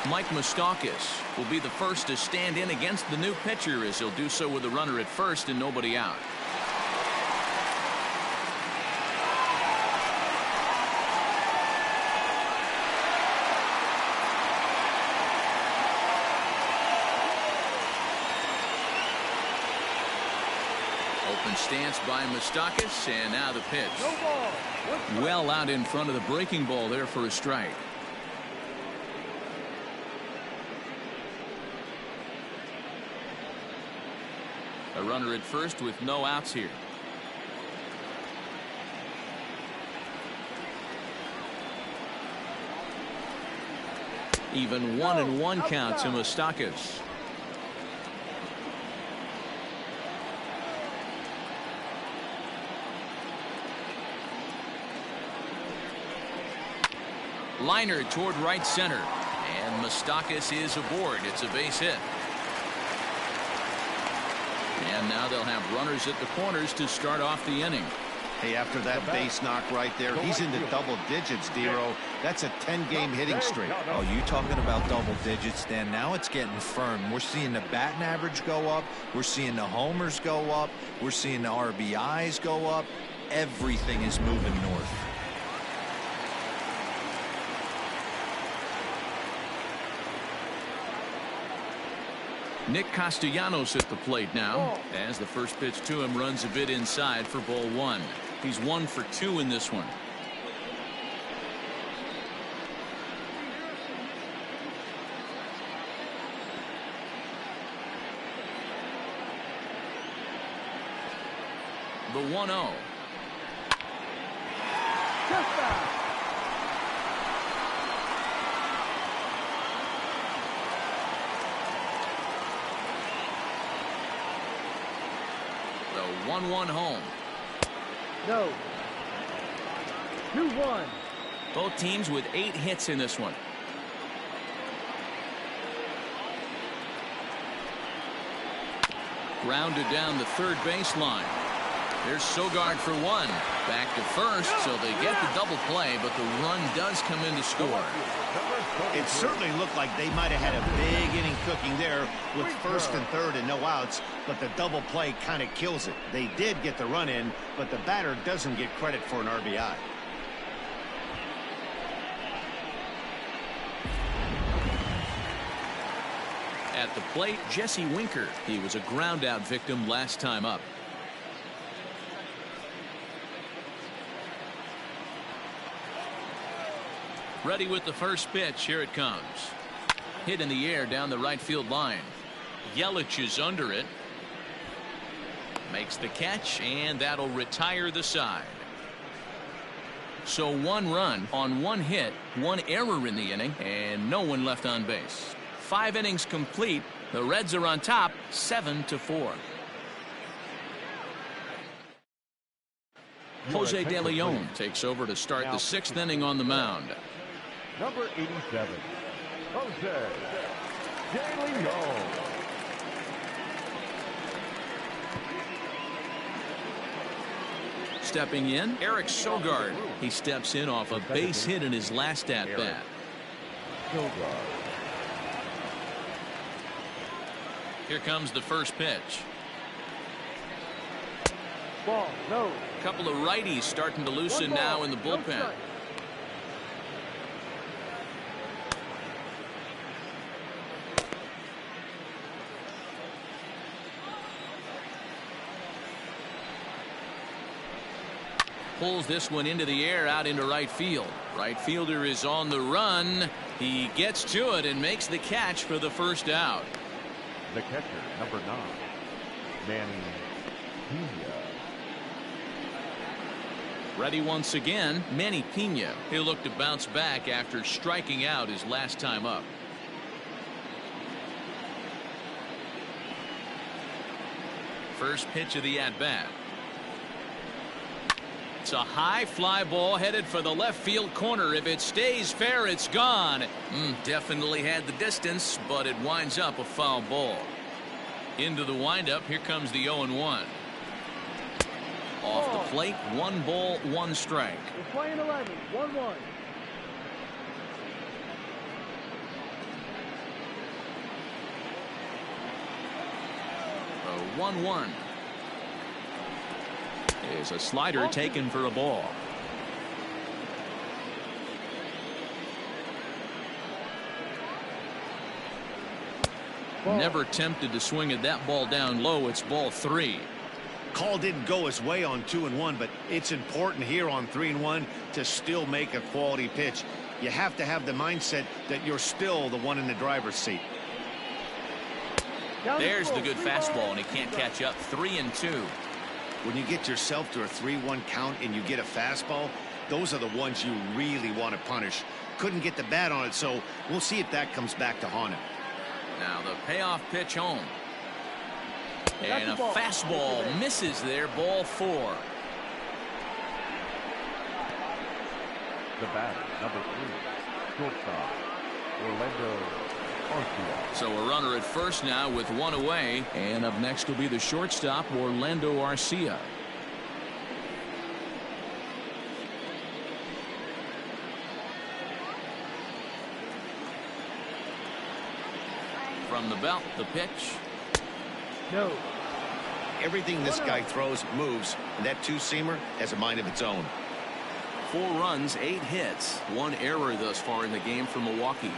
Mike Moustakas will be the first to stand in against the new pitcher, as he'll do so with a runner at first and nobody out. Open stance by Moustakas, and now the pitch. Well out in front of the breaking ball there for a strike. A runner at first with no outs here. Even 1-1 count to Moustakas. Liner toward right center. And Moustakas is aboard. It's a base hit. And now they'll have runners at the corners to start off the inning. Hey, after that base knock right there, he's into double digits, Dero. That's a 10-game hitting streak. Oh, you talking about double digits, Dan? Now it's getting firm. We're seeing the batting average go up. We're seeing the homers go up. We're seeing the RBIs go up. Everything is moving north. Nick Castellanos at the plate now, as the first pitch to him runs a bit inside for ball one. He's 1 for 2 in this one. The 1-0. The 1-1 home. No. 2-1. Both teams with 8 hits in this one. Grounded down the third baseline. There's Sogard for 1. Back to first, so they get the double play, but the run does come in to score. It certainly looked like they might have had a big inning cooking there with first and third and no outs, but the double play kind of kills it. They did get the run in, but the batter doesn't get credit for an RBI. At the plate, Jesse Winker. He was a ground-out victim last time up. Ready with the first pitch. Here it comes. Hit in the air down the right field line. Yelich is under it. Makes the catch, and that'll retire the side. So 1 run on 1 hit, 1 error in the inning, and no one left on base. 5 innings complete. The Reds are on top, 7-4. Jose De Leon takes over to start the 6th inning on the mound. Number 87, Jose De Leon. Stepping in, Eric Sogard. He steps in off a base hit in his last at-bat. Here comes the first pitch. Ball, no. A couple of righties starting to loosen now in the bullpen. Pulls this one into the air out into right field. Right fielder is on the run. He gets to it and makes the catch for the first out. The catcher, number 9, Manny Pena. Ready once again, Manny Pena. He'll look to bounce back after striking out his last time up. First pitch of the at-bat. It's a high fly ball headed for the left field corner. If it stays fair, it's gone. Definitely had the distance, but it winds up a foul ball. Into the windup, here comes the 0-1. Off the plate, 1 ball, 1 strike. We're playing 11, 1-1. A 1-1. Is a slider taken for a ball. Never tempted to swing at that ball down low. It's ball 3. Call didn't go his way on 2-1, but it's important here on 3-1 to still make a quality pitch. You have to have the mindset that you're still the one in the driver's seat. There's the good fastball, and he can't catch up. 3-2. When you get yourself to a 3-1 count and you get a fastball, those are the ones you really want to punish. Couldn't get the bat on it, so we'll see if that comes back to haunt him. Now the payoff pitch home. And a fastball misses there, ball 4. The batter, number 3, shortstop, Orlando Arcia. So a runner at first now with one away, and up next will be the shortstop, Orlando Arcia. From the belt, the pitch. No. Everything this guy throws moves, and that two-seamer has a mind of its own. 4 runs, 8 hits, 1 error thus far in the game for Milwaukee.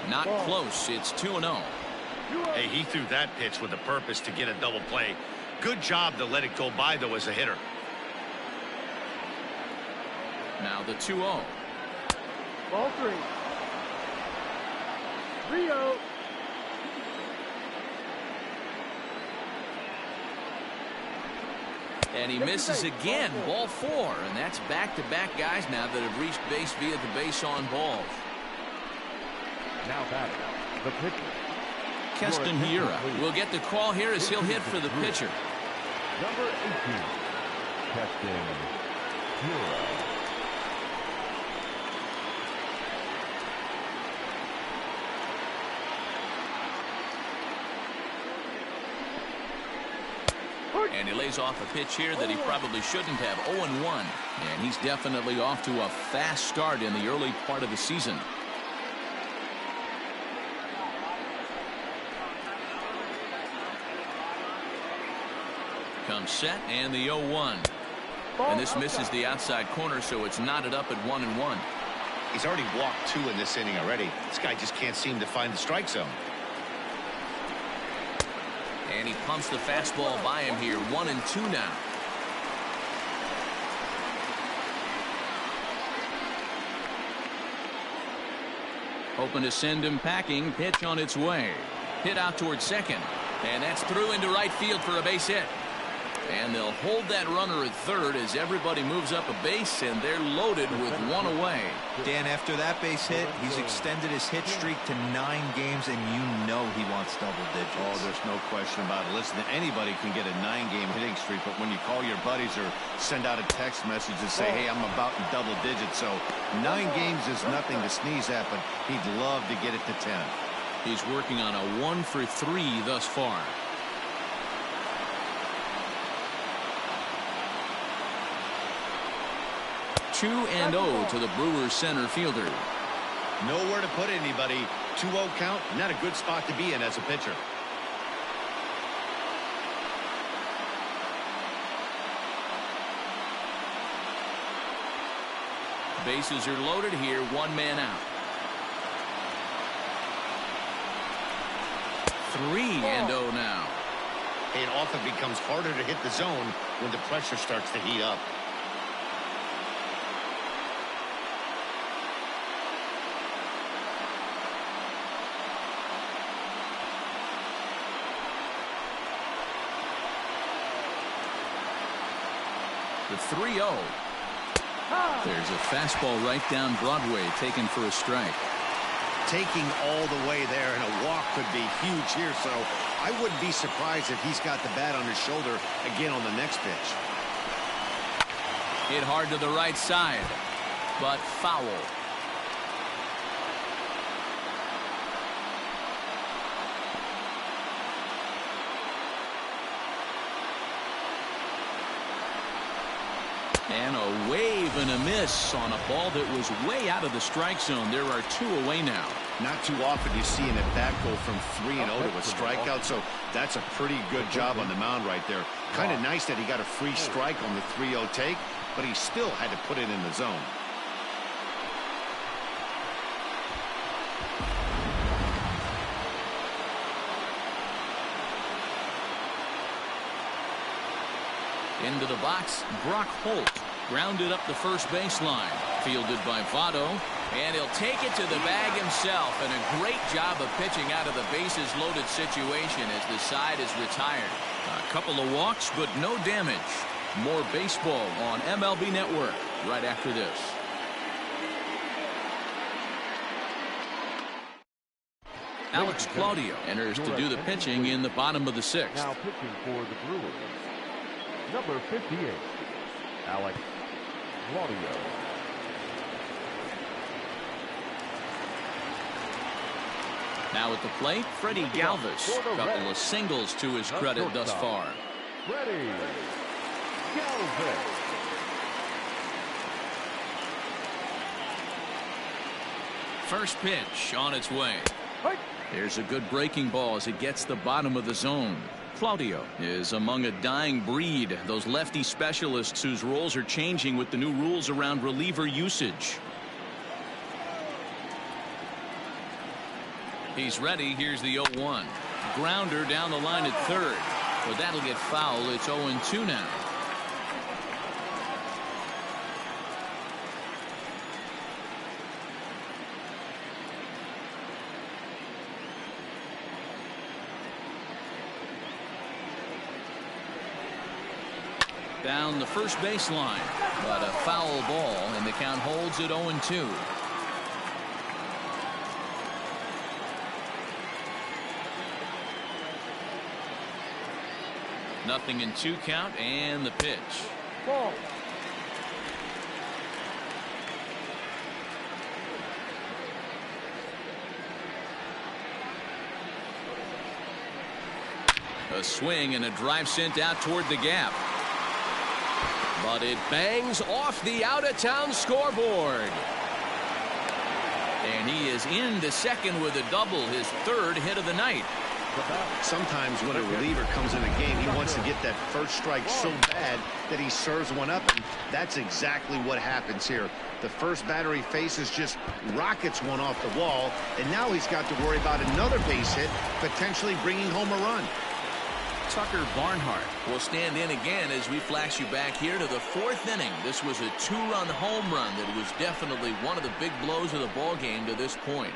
Not close. It's 2-0. Hey, he threw that pitch with a purpose to get a double play. Good job to let it go by, though, as a hitter. Now the 2-0. Ball 3. 3-0. And he misses again. Ball 4. And that's back-to-back guys now that have reached base via the base on balls. Now batting, the pitcher. Keston Hiura will get the call here as he'll hit for the pitcher. Number 18, Keston Hiura. And he lays off a pitch here that he probably shouldn't have. 0-1. And he's definitely off to a fast start in the early part of the season. Comes set and the 0-1. And this misses the outside corner, so it's knotted up at 1-1. He's already walked 2 in this inning already. This guy just can't seem to find the strike zone. And he pumps the fastball by him here. 1-2 now. Hoping to send him packing. Pitch on its way. Hit out towards second. And that's through into right field for a base hit. And they'll hold that runner at third as everybody moves up a base, and they're loaded with 1 away. Dan, after that base hit, he's extended his hit streak to 9 games, and you know he wants double digits. Oh, there's no question about it. Listen, anybody can get a 9-game hitting streak, but when you call your buddies or send out a text message and say, hey, I'm about in double digits, so 9 games is nothing to sneeze at, but he'd love to get it to 10. He's working on a 1 for 3 thus far. Two and 0 to the Brewers center fielder. Nowhere to put anybody. 2-0 count, not a good spot to be in as a pitcher. Bases are loaded here. 1 man out. 3 and 0 now. It often becomes harder to hit the zone when the pressure starts to heat up. The 3-0. There's a fastball right down Broadway taken for a strike. Taking all the way there, and a walk could be huge here, so I wouldn't be surprised if he's got the bat on his shoulder again on the next pitch. Hit hard to the right side, but foul. And a wave and a miss on a ball that was way out of the strike zone. There are 2 away now. Not too often you see an at-bat go from 3-0 to a strikeout, so that's a pretty good job on the mound right there. Kind of nice that he got a free strike on the 3-0 take, but he still had to put it in the zone. Into the box, Brock Holt grounded up the first baseline, fielded by Votto, and he'll take it to the bag himself, and a great job of pitching out of the bases loaded situation as the side is retired. A couple of walks, but no damage. More baseball on MLB Network right after this. Alex Claudio enters to do the pitching in the bottom of the 6th. Now pitching for the Brewers, number 58, Alex Claudio. Now at the plate, Freddie Galvis. A couple of singles to his credit thus far. Freddie Galvis. First pitch on its way. Here's a good breaking ball as it gets the bottom of the zone. Claudio is among a dying breed, those lefty specialists whose roles are changing with the new rules around reliever usage. He's ready. Here's the 0-1. Grounder down the line at third. But that'll get foul. It's 0-2 now. Down the first baseline, but a foul ball, and the count holds at 0-2. Nothing in 2 count, and the pitch. Ball. A swing and a drive sent out toward the gap. But it bangs off the out-of-town scoreboard. And he is into second with a double, his 3rd hit of the night. Sometimes when a reliever comes in a game, he wants to get that first strike so bad that he serves one up, and that's exactly what happens here. The first batter he faces just rockets one off the wall, and now he's got to worry about another base hit, potentially bringing home a run. Tucker Barnhart will stand in again as we flash you back here to the 4th inning. This was a 2-run home run that was definitely one of the big blows of the ball game to this point.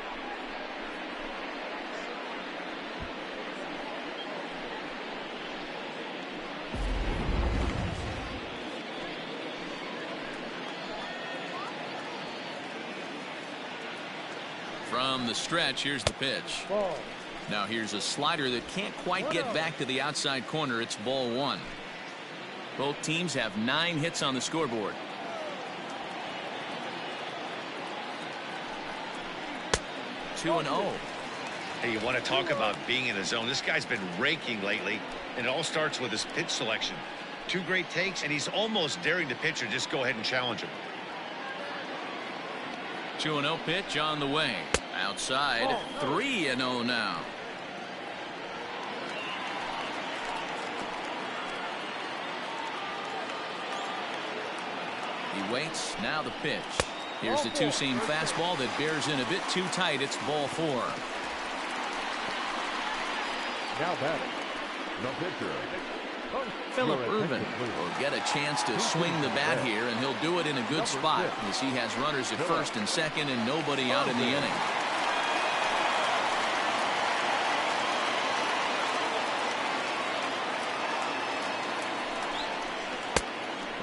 From the stretch, here's the pitch. Ball. Now here's a slider that can't quite get back to the outside corner. It's ball 1. Both teams have 9 hits on the scoreboard. Two and 0. Hey, you want to talk about being in a zone? This guy's been raking lately, and it all starts with his pitch selection. 2 great takes, and he's almost daring the pitcher just go ahead and challenge him. 2-0 pitch on the way. Outside, 3-0 now. He waits. Now the pitch. Here's the two-seam fastball that bears in a bit too tight. It's ball 4. Now batting, the pitcher. Phillip Ervin will get a chance to swing the bat here, and he'll do it in a good spot as he has runners at first and second and nobody out in the inning.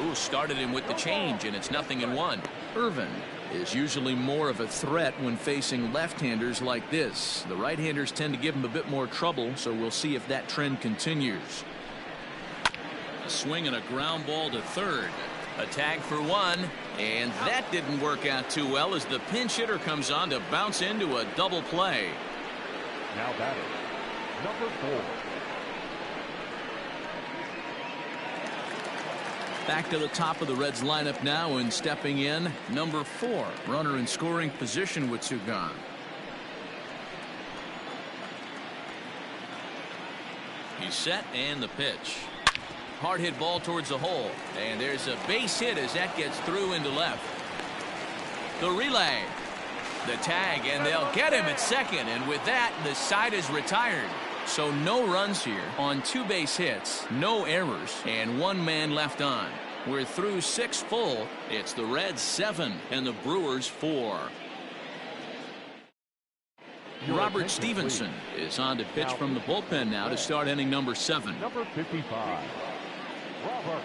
Ooh, started him with the change, and it's 0-1. Ervin is usually more of a threat when facing left-handers like this. The right-handers tend to give him a bit more trouble, so we'll see if that trend continues. A swing and a ground ball to third. A tag for 1, and that didn't work out too well as the pinch hitter comes on to bounce into a double play. Now batting, number 4. Back to the top of the Reds lineup now, and stepping in, number 4, runner in scoring position with 2 gone. He's set, and the pitch. Hard hit ball towards the hole, and there's a base hit as that gets through into left. The relay, the tag, and they'll get him at second, and with that the side is retired. So no runs here on 2 base hits, no errors, and 1 man left on. We're through 6 full. It's the Reds 7 and the Brewers 4. Robert Stevenson is on to pitch from the bullpen now to start inning number 7. Number 55, Robert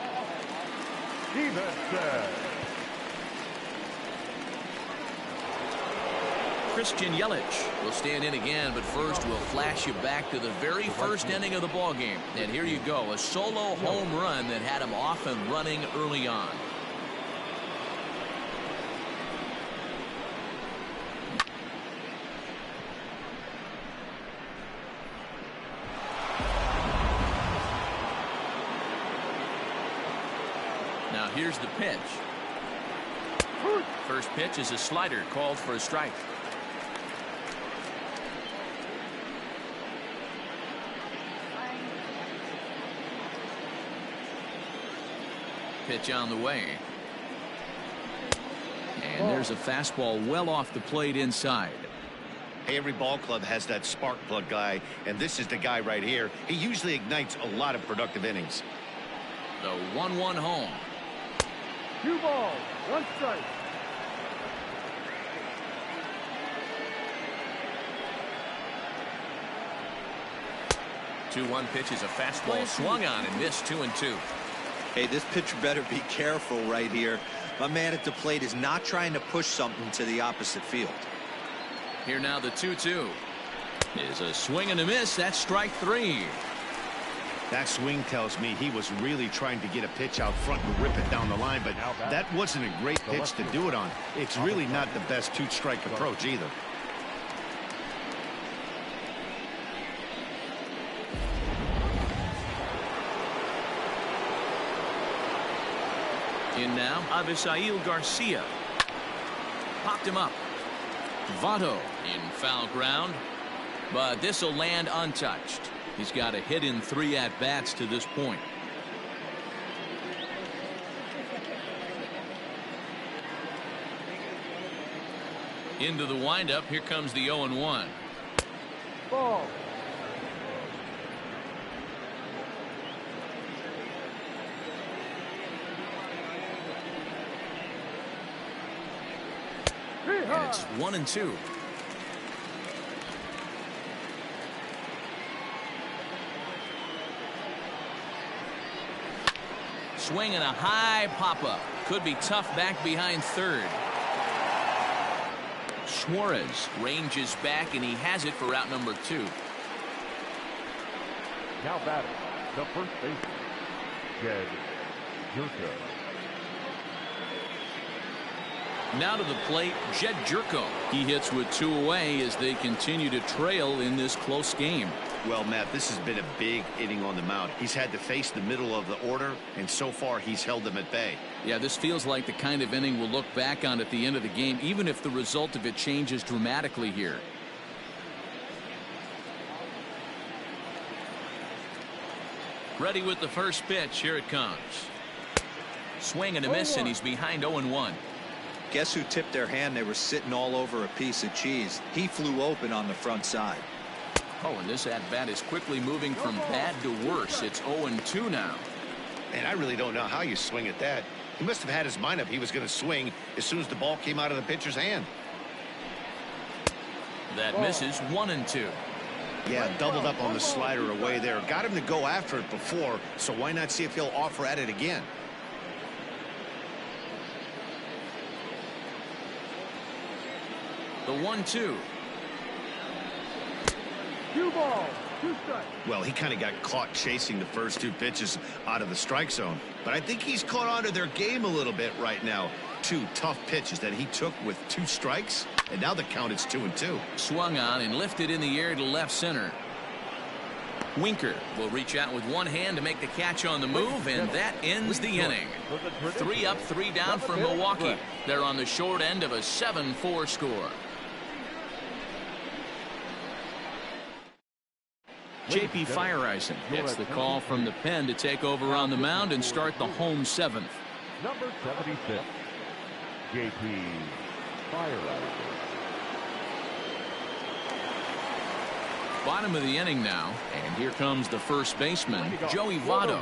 Stevenson. Christian Yelich will stand in again, but first we'll flash you back to the very first inning of the ball game. And here you go, a solo home run that had him off and running early on. Here's the pitch. First pitch is a slider called for a strike. Pitch on the way. And there's a fastball well off the plate inside. Hey, every ball club has that spark plug guy, and this is the guy right here. He usually ignites a lot of productive innings. The 1-1 home. 2 balls, 1 strike. Two 1 pitch is a fastball swung on and missed 2-2. Hey, this pitcher better be careful right here. My man at the plate is not trying to push something to the opposite field. Here now the 2-2 is a swing and a miss. That's strike 3. That swing tells me he was really trying to get a pitch out front and rip it down the line, but that wasn't a great pitch to do it on. It's really not the best 2-strike approach either. In now, Avisail Garcia. Popped him up. Votto in foul ground, but this will land untouched. He's got a hit in 3 at-bats to this point. Into the windup. Here comes the 0-1. Ball. And it's 1-2. Swing and a high pop-up. Could be tough back behind third. Suarez ranges back, and he has it for out number 2. Now batting, the first baseman, Jed Jerko. Now to the plate, Jed Jerko. He hits with 2 away as they continue to trail in this close game. Well, Matt, this has been a big inning on the mound. He's had to face the middle of the order, and so far he's held them at bay. Yeah, this feels like the kind of inning we'll look back on at the end of the game, even if the result of it changes dramatically here. Ready with the first pitch. Here it comes. Swing and a miss, and he's behind 0-1. Guess who tipped their hand? They were sitting all over a piece of cheese. He flew open on the front side. Oh, and this at-bat is quickly moving from bad to worse. It's 0-2 now. And I really don't know how you swing at that. He must have had his mind up he was going to swing as soon as the ball came out of the pitcher's hand. That misses. 1-2. Yeah, doubled up on the slider away there. Got him to go after it before, so why not see if he'll offer at it again? The 1-2. 2 balls, 2 strikes. Well, he kind of got caught chasing the first 2 pitches out of the strike zone. But I think he's caught on to their game a little bit right now. 2 tough pitches that he took with 2 strikes, and now the count is 2-2. Swung on and lifted in the air to left center. Winker will reach out with one hand to make the catch on the move, and that ends the inning. 3 up, 3 down for Milwaukee. They're on the short end of a 7-4 score. J.P. Fireisen gets the call from the pen to take over on the mound and start the home 7th. Number 76, J.P. Fireisen. Bottom of the inning now, and here comes the first baseman, Joey Votto.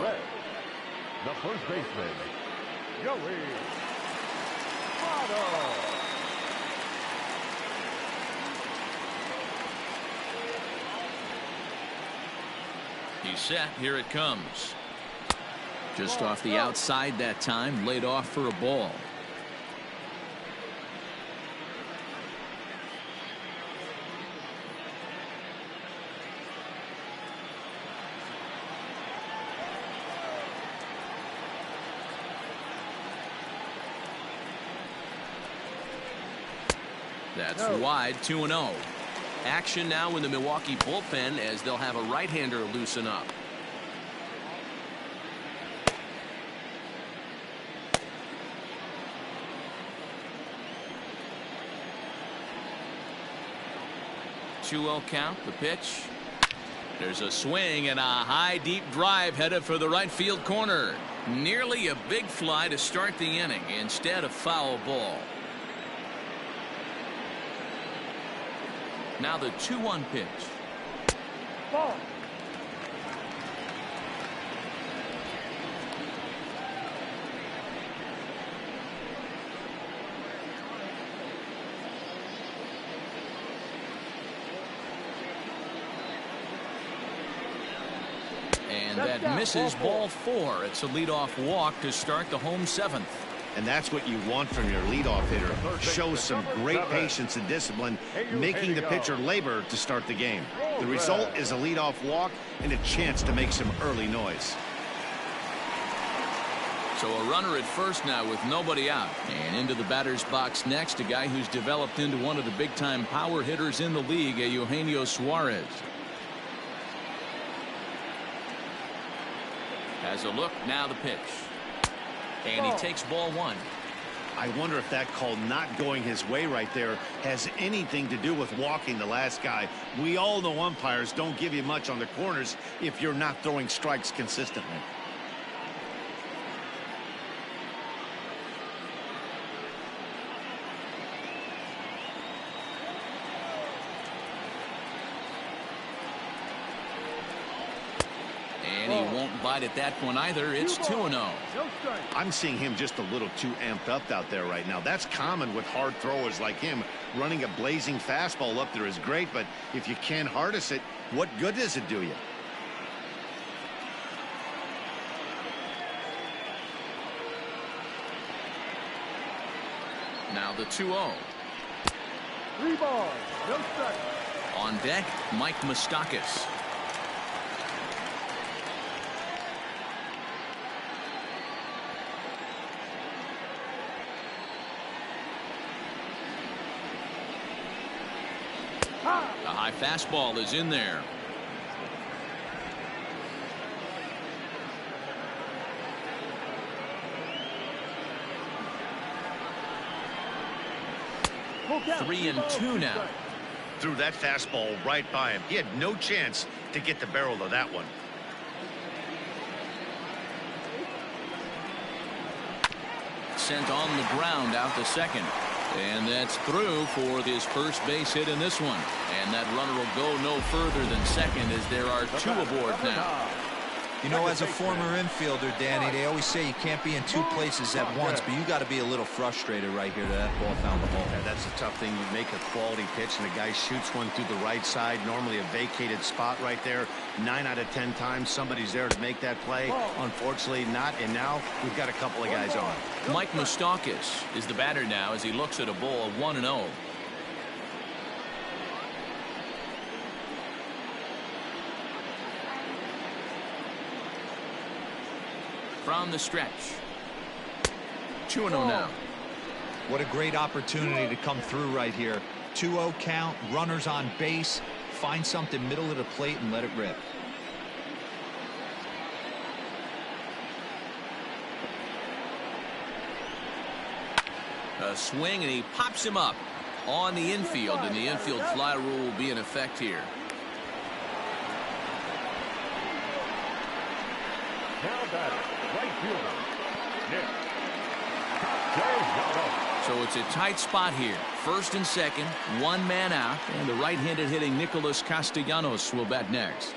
The first baseman, Joey Votto. He's set. Here it comes. Just off the outside that time, laid off for a ball. That's wide. 2-0. Action now in the Milwaukee bullpen as they'll have a right-hander loosen up. 2-0 count. The pitch. There's a swing and a high deep drive headed for the right field corner. Nearly a big fly to start the inning. Instead, a foul ball. Now the 2-1 pitch. Ball. And that misses ball 4. It's a leadoff walk to start the home 7th. And that's what you want from your leadoff hitter. Shows some great patience and discipline, making the pitcher labor to start the game. The result is a leadoff walk and a chance to make some early noise. So a runner at first now with nobody out. And into the batter's box next, a guy who's developed into one of the big-time power hitters in the league, Eugenio Suarez. Has a look, now the pitch. And he takes ball 1. I wonder if that call not going his way right there has anything to do with walking the last guy. We all know umpires don't give you much on the corners if you're not throwing strikes consistently. And he won't bite at that one either. It's 2-0. I'm seeing him just a little too amped up out there right now. That's common with hard throwers like him. Running a blazing fastball up there is great, but if you can't harness it, what good does it do you? Now the 2-0. 3 balls, no strikes. On deck, Mike Moustakas. The high fastball is in there. Three and 2 now. Threw that fastball right by him. He had no chance to get the barrel of that one. Sent on the ground out to second. And that's through for his first base hit in this one. And that runner will go no further than second as there are 2 aboard now. You know, as a former infielder, Danny, they always say you can't be in 2 places at once, but you got to be a little frustrated right here that ball found the hole. Yeah, that's a tough thing. You make a quality pitch and the guy shoots one through the right side, normally a vacated spot right there. 9 out of 10 times somebody's there to make that play. Unfortunately not, and now we've got a couple of guys on. Mike Moustakas is the batter now as he looks at a ball 1-0. From the stretch. 2-0 now. What a great opportunity to come through right here. 2-0 count, runners on base. Find something middle of the plate and let it rip. A swing and he pops him up on the infield, and the infield fly rule will be in effect here. Now batting, right fielder, Nick. So it's a tight spot here. First and second, 1 man out, and the right-handed hitting Nicholas Castellanos will bat next.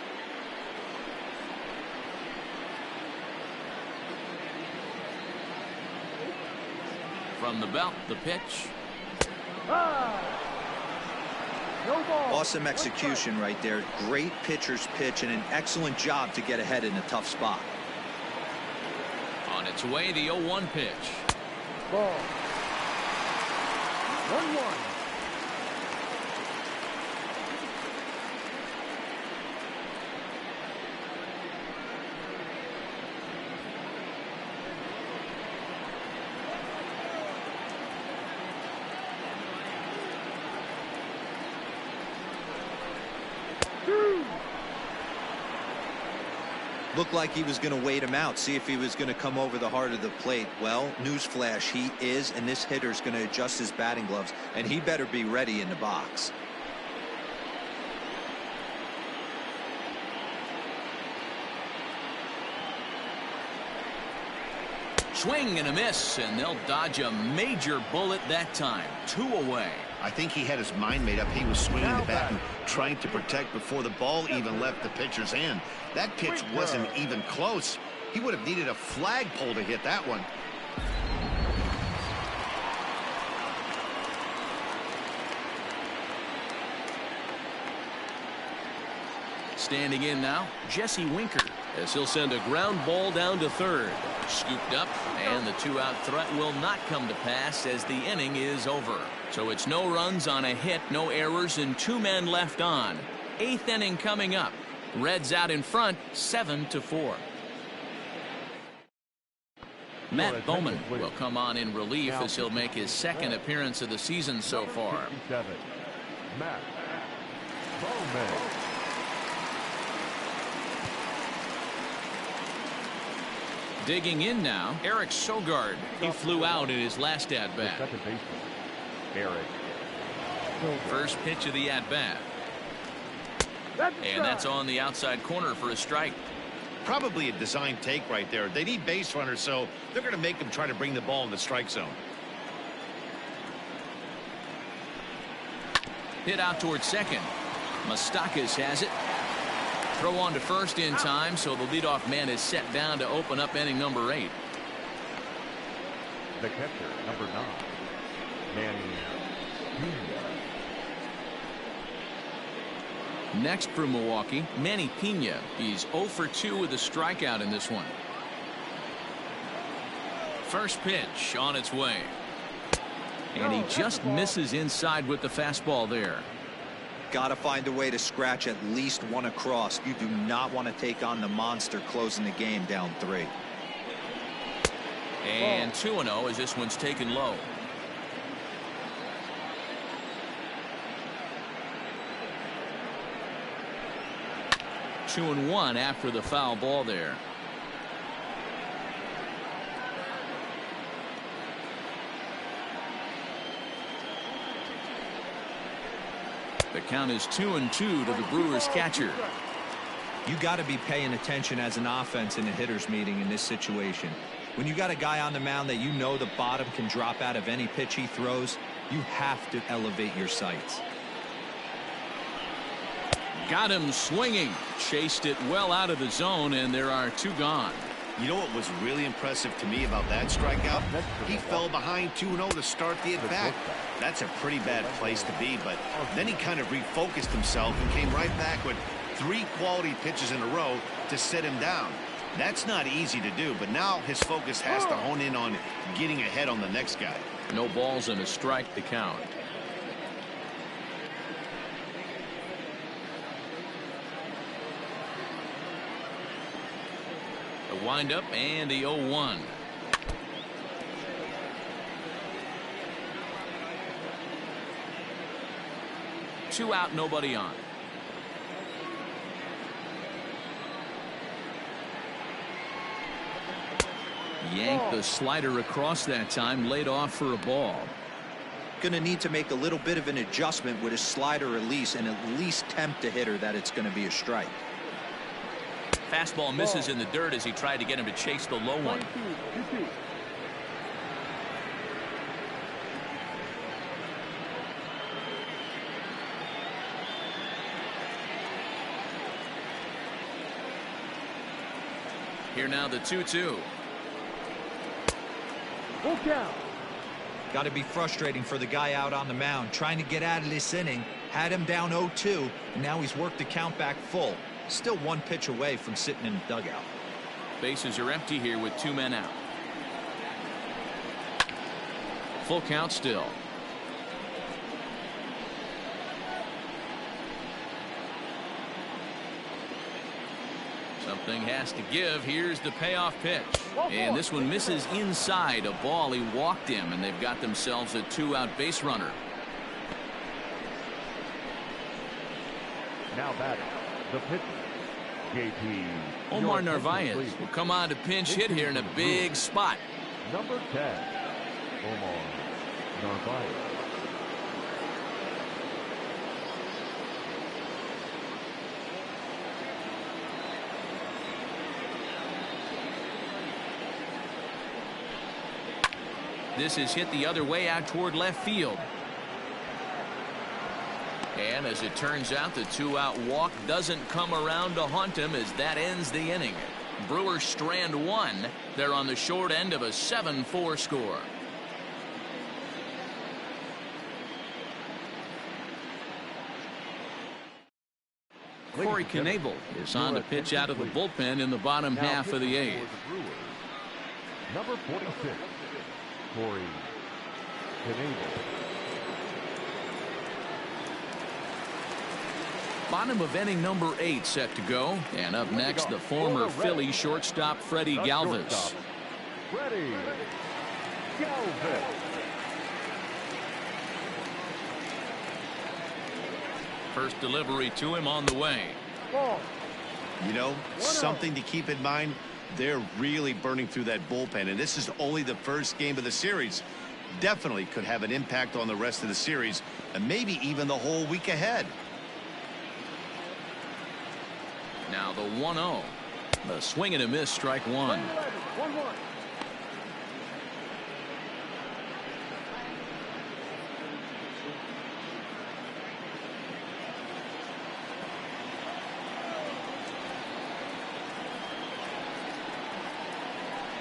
From the belt, the pitch. Awesome execution right there. Great pitcher's pitch and an excellent job to get ahead in a tough spot. On its way, the 0-1 pitch. Ball. 1-1. Looked like he was going to wait him out, see if he was going to come over the heart of the plate. Well, newsflash, he is, and this hitter's going to adjust his batting gloves, and he better be ready in the box. Swing and a miss, and they'll dodge a major bullet that time. 2 away. I think he had his mind made up. He was swinging the bat and trying to protect before the ball even left the pitcher's hand. That pitch wasn't even close. He would have needed a flagpole to hit that one. Standing in now, Jesse Winker, as he'll send a ground ball down to third. Scooped up, and the 2-out threat will not come to pass as the inning is over. So it's no runs on a hit, no errors, and 2 men left on. 8th inning coming up. Reds out in front, 7-4. Matt Bowman will come on in relief as he'll make his 2nd appearance of the season so far. Matt Bowman. Digging in now, Eric Sogard. He flew out in his last at-bat. Second baseman, Eric. First pitch of the at-bat. And that's on the outside corner for a strike. Probably a design take right there. They need base runners, so they're going to make them try to bring the ball in the strike zone. Hit out towards second. Moustakas has it. Throw on to first in time, so the leadoff man is set down to open up inning number 8. The catcher, number 9, Manny Pena. Next for Milwaukee, Manny Pena. He's 0 for 2 with a strikeout in this one. First pitch on its way. And he just misses inside with the fastball there. Got to find a way to scratch at least one across. You do not want to take on the monster closing the game down 3. And 2-0 as this one's taken low. Two and 1 after the foul ball there. The count is 2-2 to the Brewers catcher. You got to be paying attention as an offense in a hitter's meeting in this situation. When you got a guy on the mound that you know the bottom can drop out of any pitch he throws, you have to elevate your sights. Got him swinging. Chased it well out of the zone, and there are 2 gone. You know what was really impressive to me about that strikeout? He fell behind 2-0 to start the at-bat. That's a pretty bad place to be, but then he kind of refocused himself and came right back with 3 quality pitches in a row to set him down. That's not easy to do, but now his focus has to hone in on getting ahead on the next guy. No balls and a strike to count. The windup and the 0-1. Two out, nobody on. Yanked the slider across that time, laid off for a ball. Going to need to make a little bit of an adjustment with his slider release and at least tempt the hitter that it's going to be a strike. Fastball misses in the dirt as he tried to get him to chase the low one. Here now the 2-2. Full count. Got to be frustrating for the guy out on the mound trying to get out of this inning. Had him down 0-2, and now he's worked the count back full. Still 1 pitch away from sitting in the dugout. Bases are empty here with 2 men out. Full count still. Something has to give. Here's the payoff pitch. And this one misses inside a ball. He walked him, and they've got themselves a 2-out base runner. Now batting, the pitcher, JP. Omar Narvaez will come on to pinch hit here in a big spot. Number 10, Omar Narvaez. This is hit the other way out toward left field. And as it turns out, the 2-out walk doesn't come around to haunt him as that ends the inning. Brewers strand one. They're on the short end of a 7-4 score. Corey Knebel is on to pitch out of the bullpen in the bottom half of the 8th. Number 46, Corey Knebel. Bottom of inning number 8 set to go. And up next, the former Philly shortstop Freddie Galvis. Freddie Galvis. First delivery to him on the way. You know, something to keep in mind, they're really burning through that bullpen, and this is only the first game of the series. Definitely could have an impact on the rest of the series, and maybe even the whole week ahead. Now the 1-0. The swing and a miss, strike one. 1-1.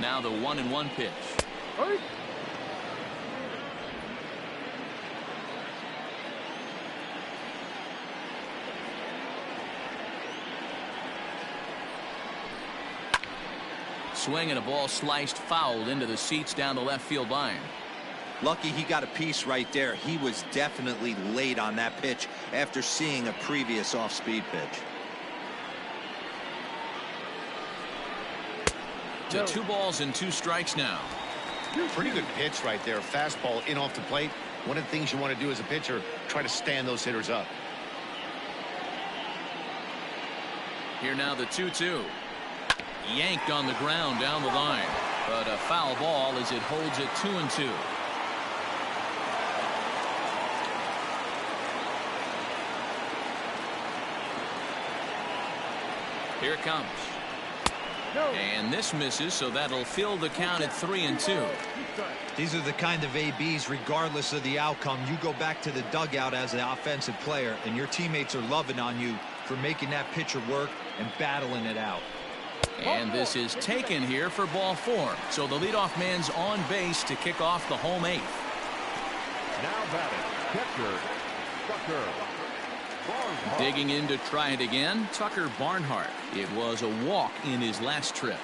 Now the 1-1 pitch. Hurry. Swing and a ball sliced fouled into the seats down the left field line. Lucky he got a piece right there. He was definitely late on that pitch after seeing a previous off-speed pitch. To 2 balls and 2 strikes now. Pretty good pitch right there. Fastball in off the plate. One of the things you want to do as a pitcher, try to stand those hitters up. Here now the 2-2. Yanked on the ground down the line. But a foul ball as it holds it 2-2. Here it comes. And this misses, so that'll fill the count at 3-2. These are the kind of ABs, regardless of the outcome. You go back to the dugout as an offensive player, and your teammates are loving on you for making that pitcher work and battling it out. And this is taken here for ball 4. So the leadoff man's on base to kick off the home 8th. Now batting, catcher, Tucker Barnhart. Digging in to try it again, Tucker Barnhart. It was a walk in his last trip.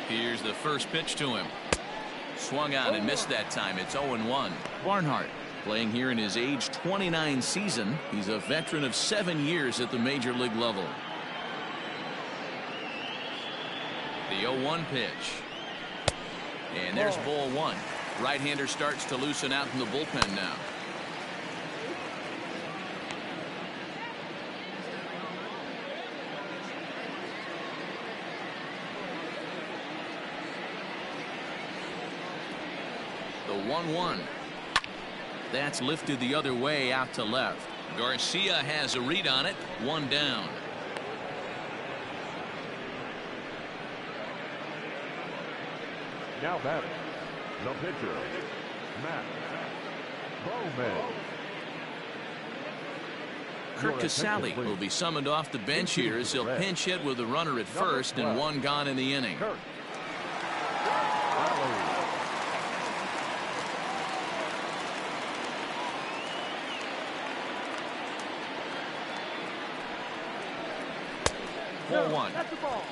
Here's the first pitch to him. Swung on and missed that time. It's 0-1. Barnhart playing here in his age 29 season. He's a veteran of 7 years at the major league level. The 0-1 pitch. And there's ball 1. Right-hander starts to loosen out in the bullpen now. The 1-1. That's lifted the other way out to left. Garcia has a read on it. 1 down. Now batting, the pitcher, Matt Bowman. Kurt Casale will be summoned off the bench here as he'll pinch hit with a runner at first and 1 gone in the inning. Kurt. 4-1. That's the ball.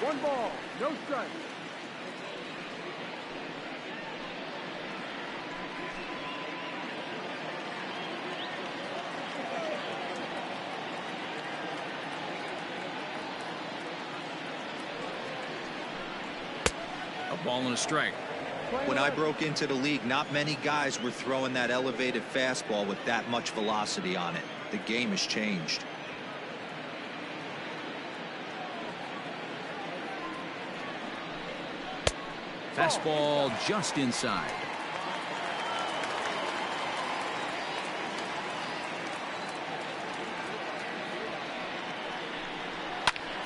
1 ball, no strike. A ball and a strike. When I broke into the league, not many guys were throwing that elevated fastball with that much velocity on it. The game has changed. Fastball just inside.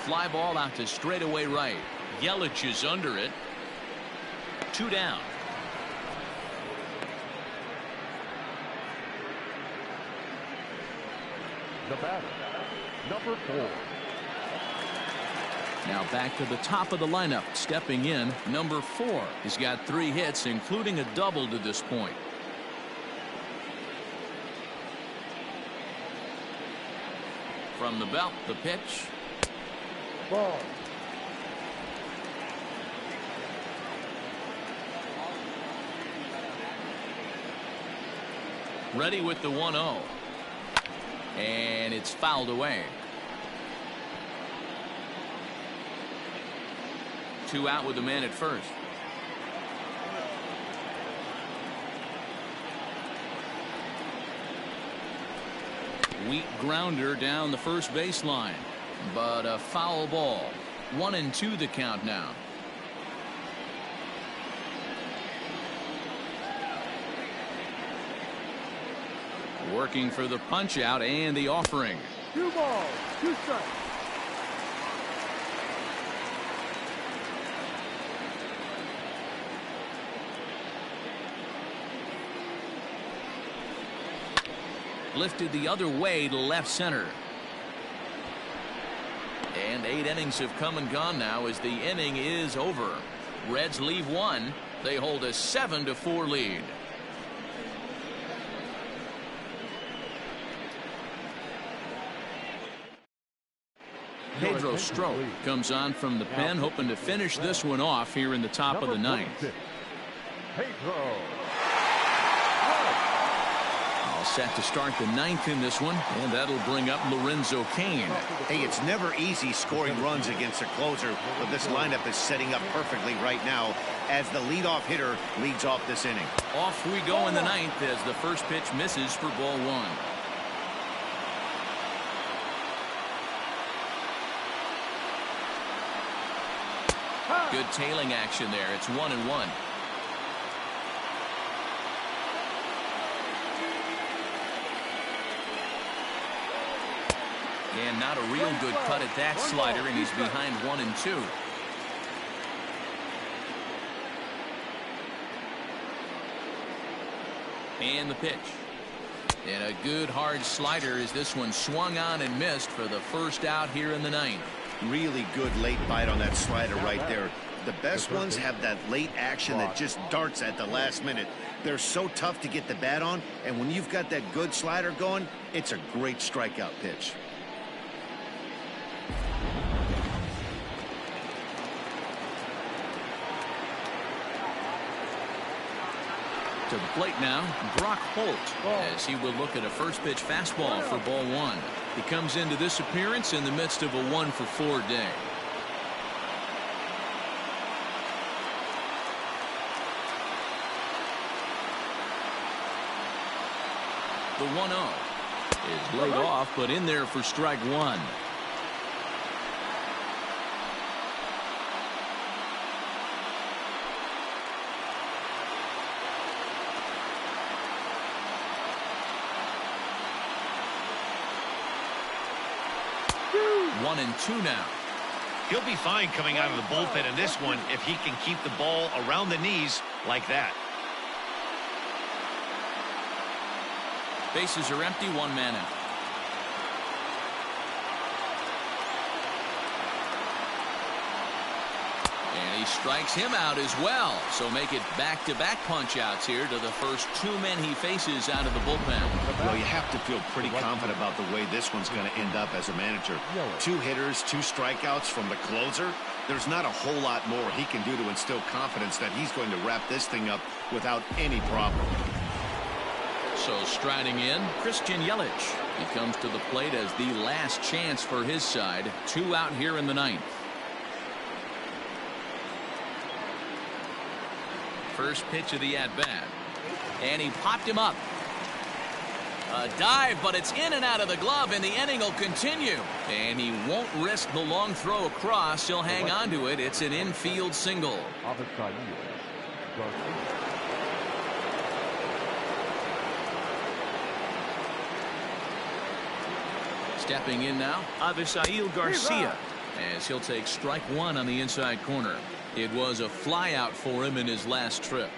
fly ball out to straightaway right. Yelich is under it. 2 down. The batter, number 4. Now back to the top of the lineup. Stepping in, number 4. He's got 3 hits, including a double to this point. From the belt, the pitch. Ball. Ready with the 1-0. And it's fouled away. 2 out with the man at first. Weak grounder down the first baseline, but a foul ball. 1-2 the count now. Working for the punch out and the offering. 2 balls, 2 strikes. Lifted the other way to left center. And 8 innings have come and gone now as the inning is over. Reds leave 1. They hold a 7-4 lead. Pedro Strop comes on from the pen, hoping to finish this one off here in the top of the 9th. Pedro. All set to start the 9th in this one, and that'll bring up Lorenzo Cain. Hey, it's never easy scoring runs against a closer, but this lineup is setting up perfectly right now as the leadoff hitter leads off this inning. Off we go in the 9th as the first pitch misses for ball 1. Good tailing action there. It's 1-1. And not a real good cut at that slider, and he's behind 1-2. And the pitch. And a good hard slider as this one swung on and missed for the first out here in the 9th. Really good late bite on that slider right there. The best ones have that late action that just darts at the last minute. They're so tough to get the bat on, and when you've got that good slider going, it's a great strikeout pitch. To the plate now, Brock Holt, as he will look at a first pitch fastball for ball 1. He comes into this appearance in the midst of a 1-for-4 day. The 1-0 is laid off, but in there for strike 1. One and 2 now. He'll be fine coming out of the bullpen in this one if he can keep the ball around the knees like that. Bases are empty, 1 man out. And he strikes him out as well. So make it back-to-back punch-outs here to the first 2 men he faces out of the bullpen. Well, you have to feel pretty confident about the way this one's going to end up as a manager. 2 hitters, 2 strikeouts from the closer. There's not a whole lot more he can do to instill confidence that he's going to wrap this thing up without any problem. So striding in, Christian Yelich. He comes to the plate as the last chance for his side. 2 out here in the 9th. First pitch of the at-bat. And he popped him up. A dive, but it's in and out of the glove, and the inning will continue. And he won't risk the long throw across. He'll hang on to it. It's an infield single. Stepping in now, Avisail Garcia. as he'll take strike one on the inside corner. It was a fly out for him in his last trip.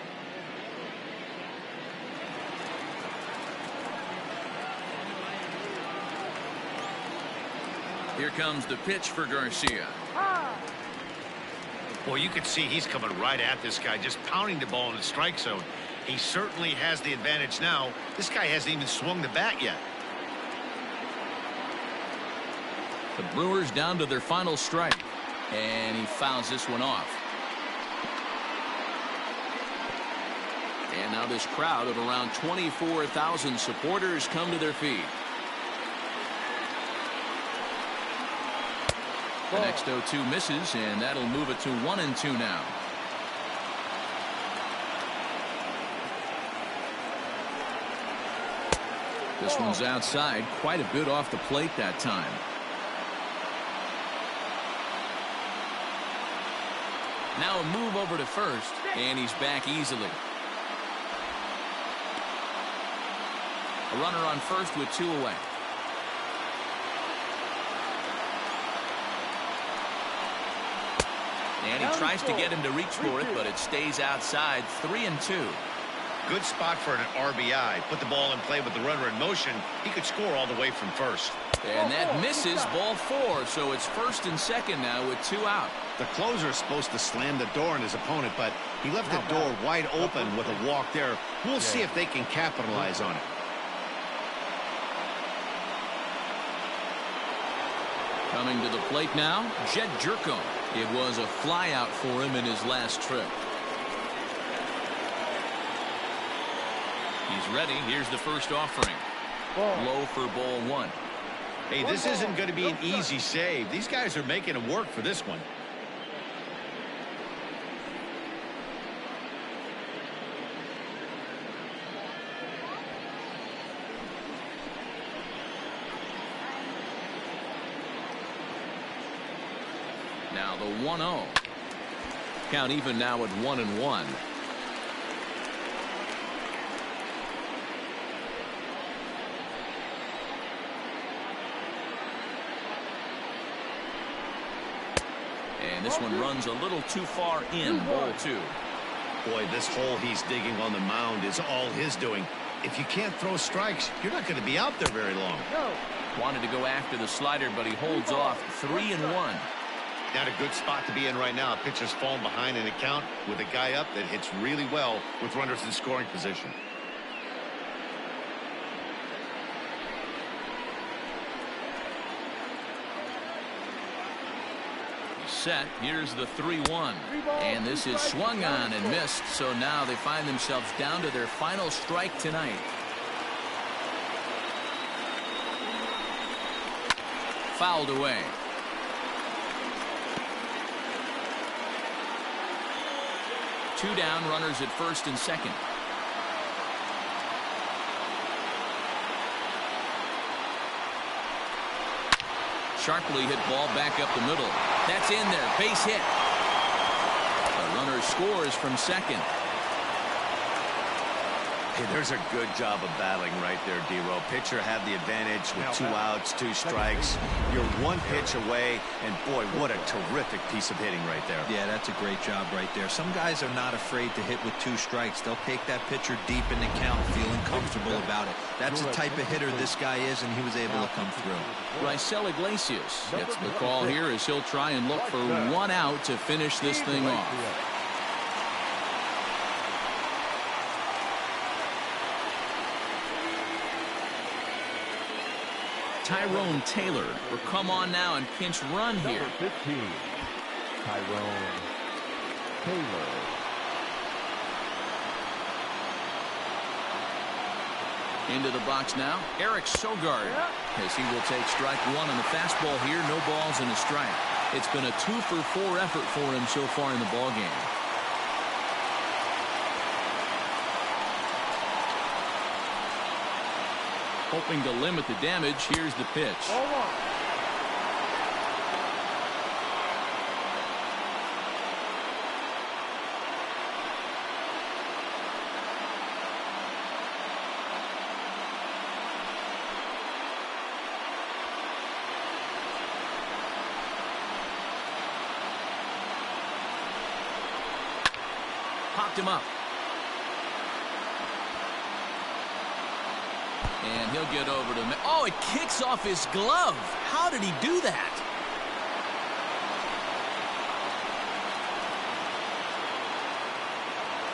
Here comes the pitch for Garcia. Well, you can see he's coming right at this guy, just pounding the ball in the strike zone. He certainly has the advantage now. This guy hasn't even swung the bat yet. The Brewers down to their final strike, and he fouls this one off. And now this crowd of around 24,000 supporters come to their feet. The next 0-2 misses, and that'll move it to 1-2 now. This one's outside, quite a bit off the plate that time. Now a move over to first, and he's back easily. A runner on first with 2 away. And he tries to get him to reach for it, but it stays outside. 3-2. Good spot for an RBI. Put the ball in play with the runner in motion. He could score all the way from first. And that misses, ball 4. So it's first and second now with 2 out. The closer is supposed to slam the door on his opponent, but he left the door wide open with a walk there. We'll see if they can capitalize on it. Coming to the plate now, Jed Jerko. It was a fly out for him in his last trip. He's ready. Here's the first offering. Low for ball 1. Hey, this isn't going to be an easy save. These guys are making it work for this one. Now the 1-0. Count even now at 1-1. And this one runs a little too far in. Ball 2. Boy, this hole he's digging on the mound is all his doing. If you can't throw strikes, you're not going to be out there very long. Wanted to go after the slider, but he holds off. 3-1. Not a good spot to be in right now. Pitcher's falling behind in the count with a guy up that hits really well with runners in scoring position. Set. Here's the 3-1. And this is swung on and missed. So now they find themselves down to their final strike tonight. Fouled away. Two down, runners at first and second. Sharply hit ball back up the middle. That's in there. Base hit. The runner scores from second. Hey, there's a good job of battling right there, D-Row. Pitcher had the advantage with 2 outs, 2 strikes. You're 1 pitch away, and boy, what a terrific piece of hitting right there. Yeah, that's a great job right there. Some guys are not afraid to hit with 2 strikes. They'll take that pitcher deep in the count, feeling comfortable about it. That's the type of hitter this guy is, and he was able to come through. Raisel Iglesias gets the call here as he'll try and look for 1 out to finish this thing off. Tyrone Taylor will come on now and pinch run here. Number 15, Tyrone Taylor. Into the box now, Eric Sogard, as he will take strike 1 on the fastball here. No balls and a strike. It's been a 2-for-4 effort for him so far in the ballgame. Hoping to limit the damage. Here's the pitch. knocked him up. And he'll get over to... Oh, it kicks off his glove. How did he do that?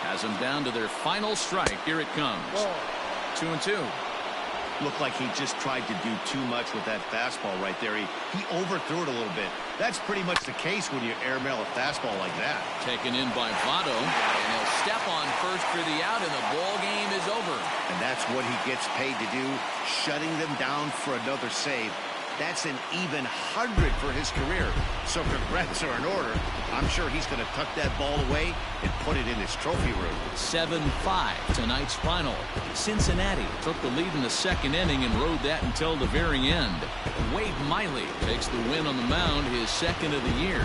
Has them down to their final strike. Here it comes. 2-2. Looked like he just tried to do too much with that fastball right there. He overthrew it a little bit. That's pretty much the case when you airmail a fastball like that. Taken in by Votto, and he'll step on first for the out, and the ball game is over. And that's what he gets paid to do, shutting them down for another save. That's an even 100 for his career. So congrats are in order. I'm sure he's going to tuck that ball away and put it in his trophy room. 7-5 tonight's final. Cincinnati took the lead in the second inning and rode that until the very end. Wade Miley takes the win on the mound, his second of the year.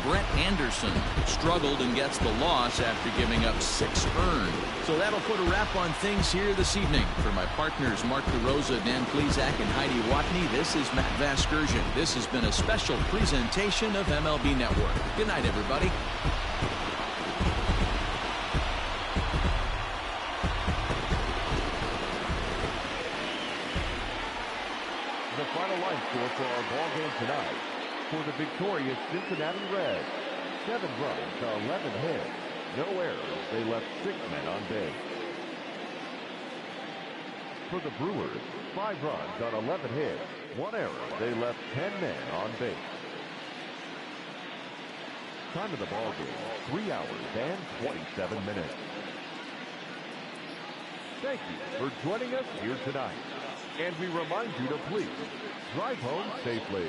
Brett Anderson struggled and gets the loss after giving up 6 earned. So that'll put a wrap on things here this evening. For my partners Mark DeRosa, Dan Plezak, and Heidi Watney, this is Matt Vasgersian. This has been a special presentation of MLB Network. Good night, everybody. The final line score for our ball game tonight. For the victorious Cincinnati Reds, 7 runs to 11 hits. No errors. They left 6 men on base. For the Brewers, 5 runs on 11 hits. 1 error. They left 10 men on base. Time of the ball game, 3 hours and 27 minutes. Thank you for joining us here tonight. And we remind you to please drive home safely.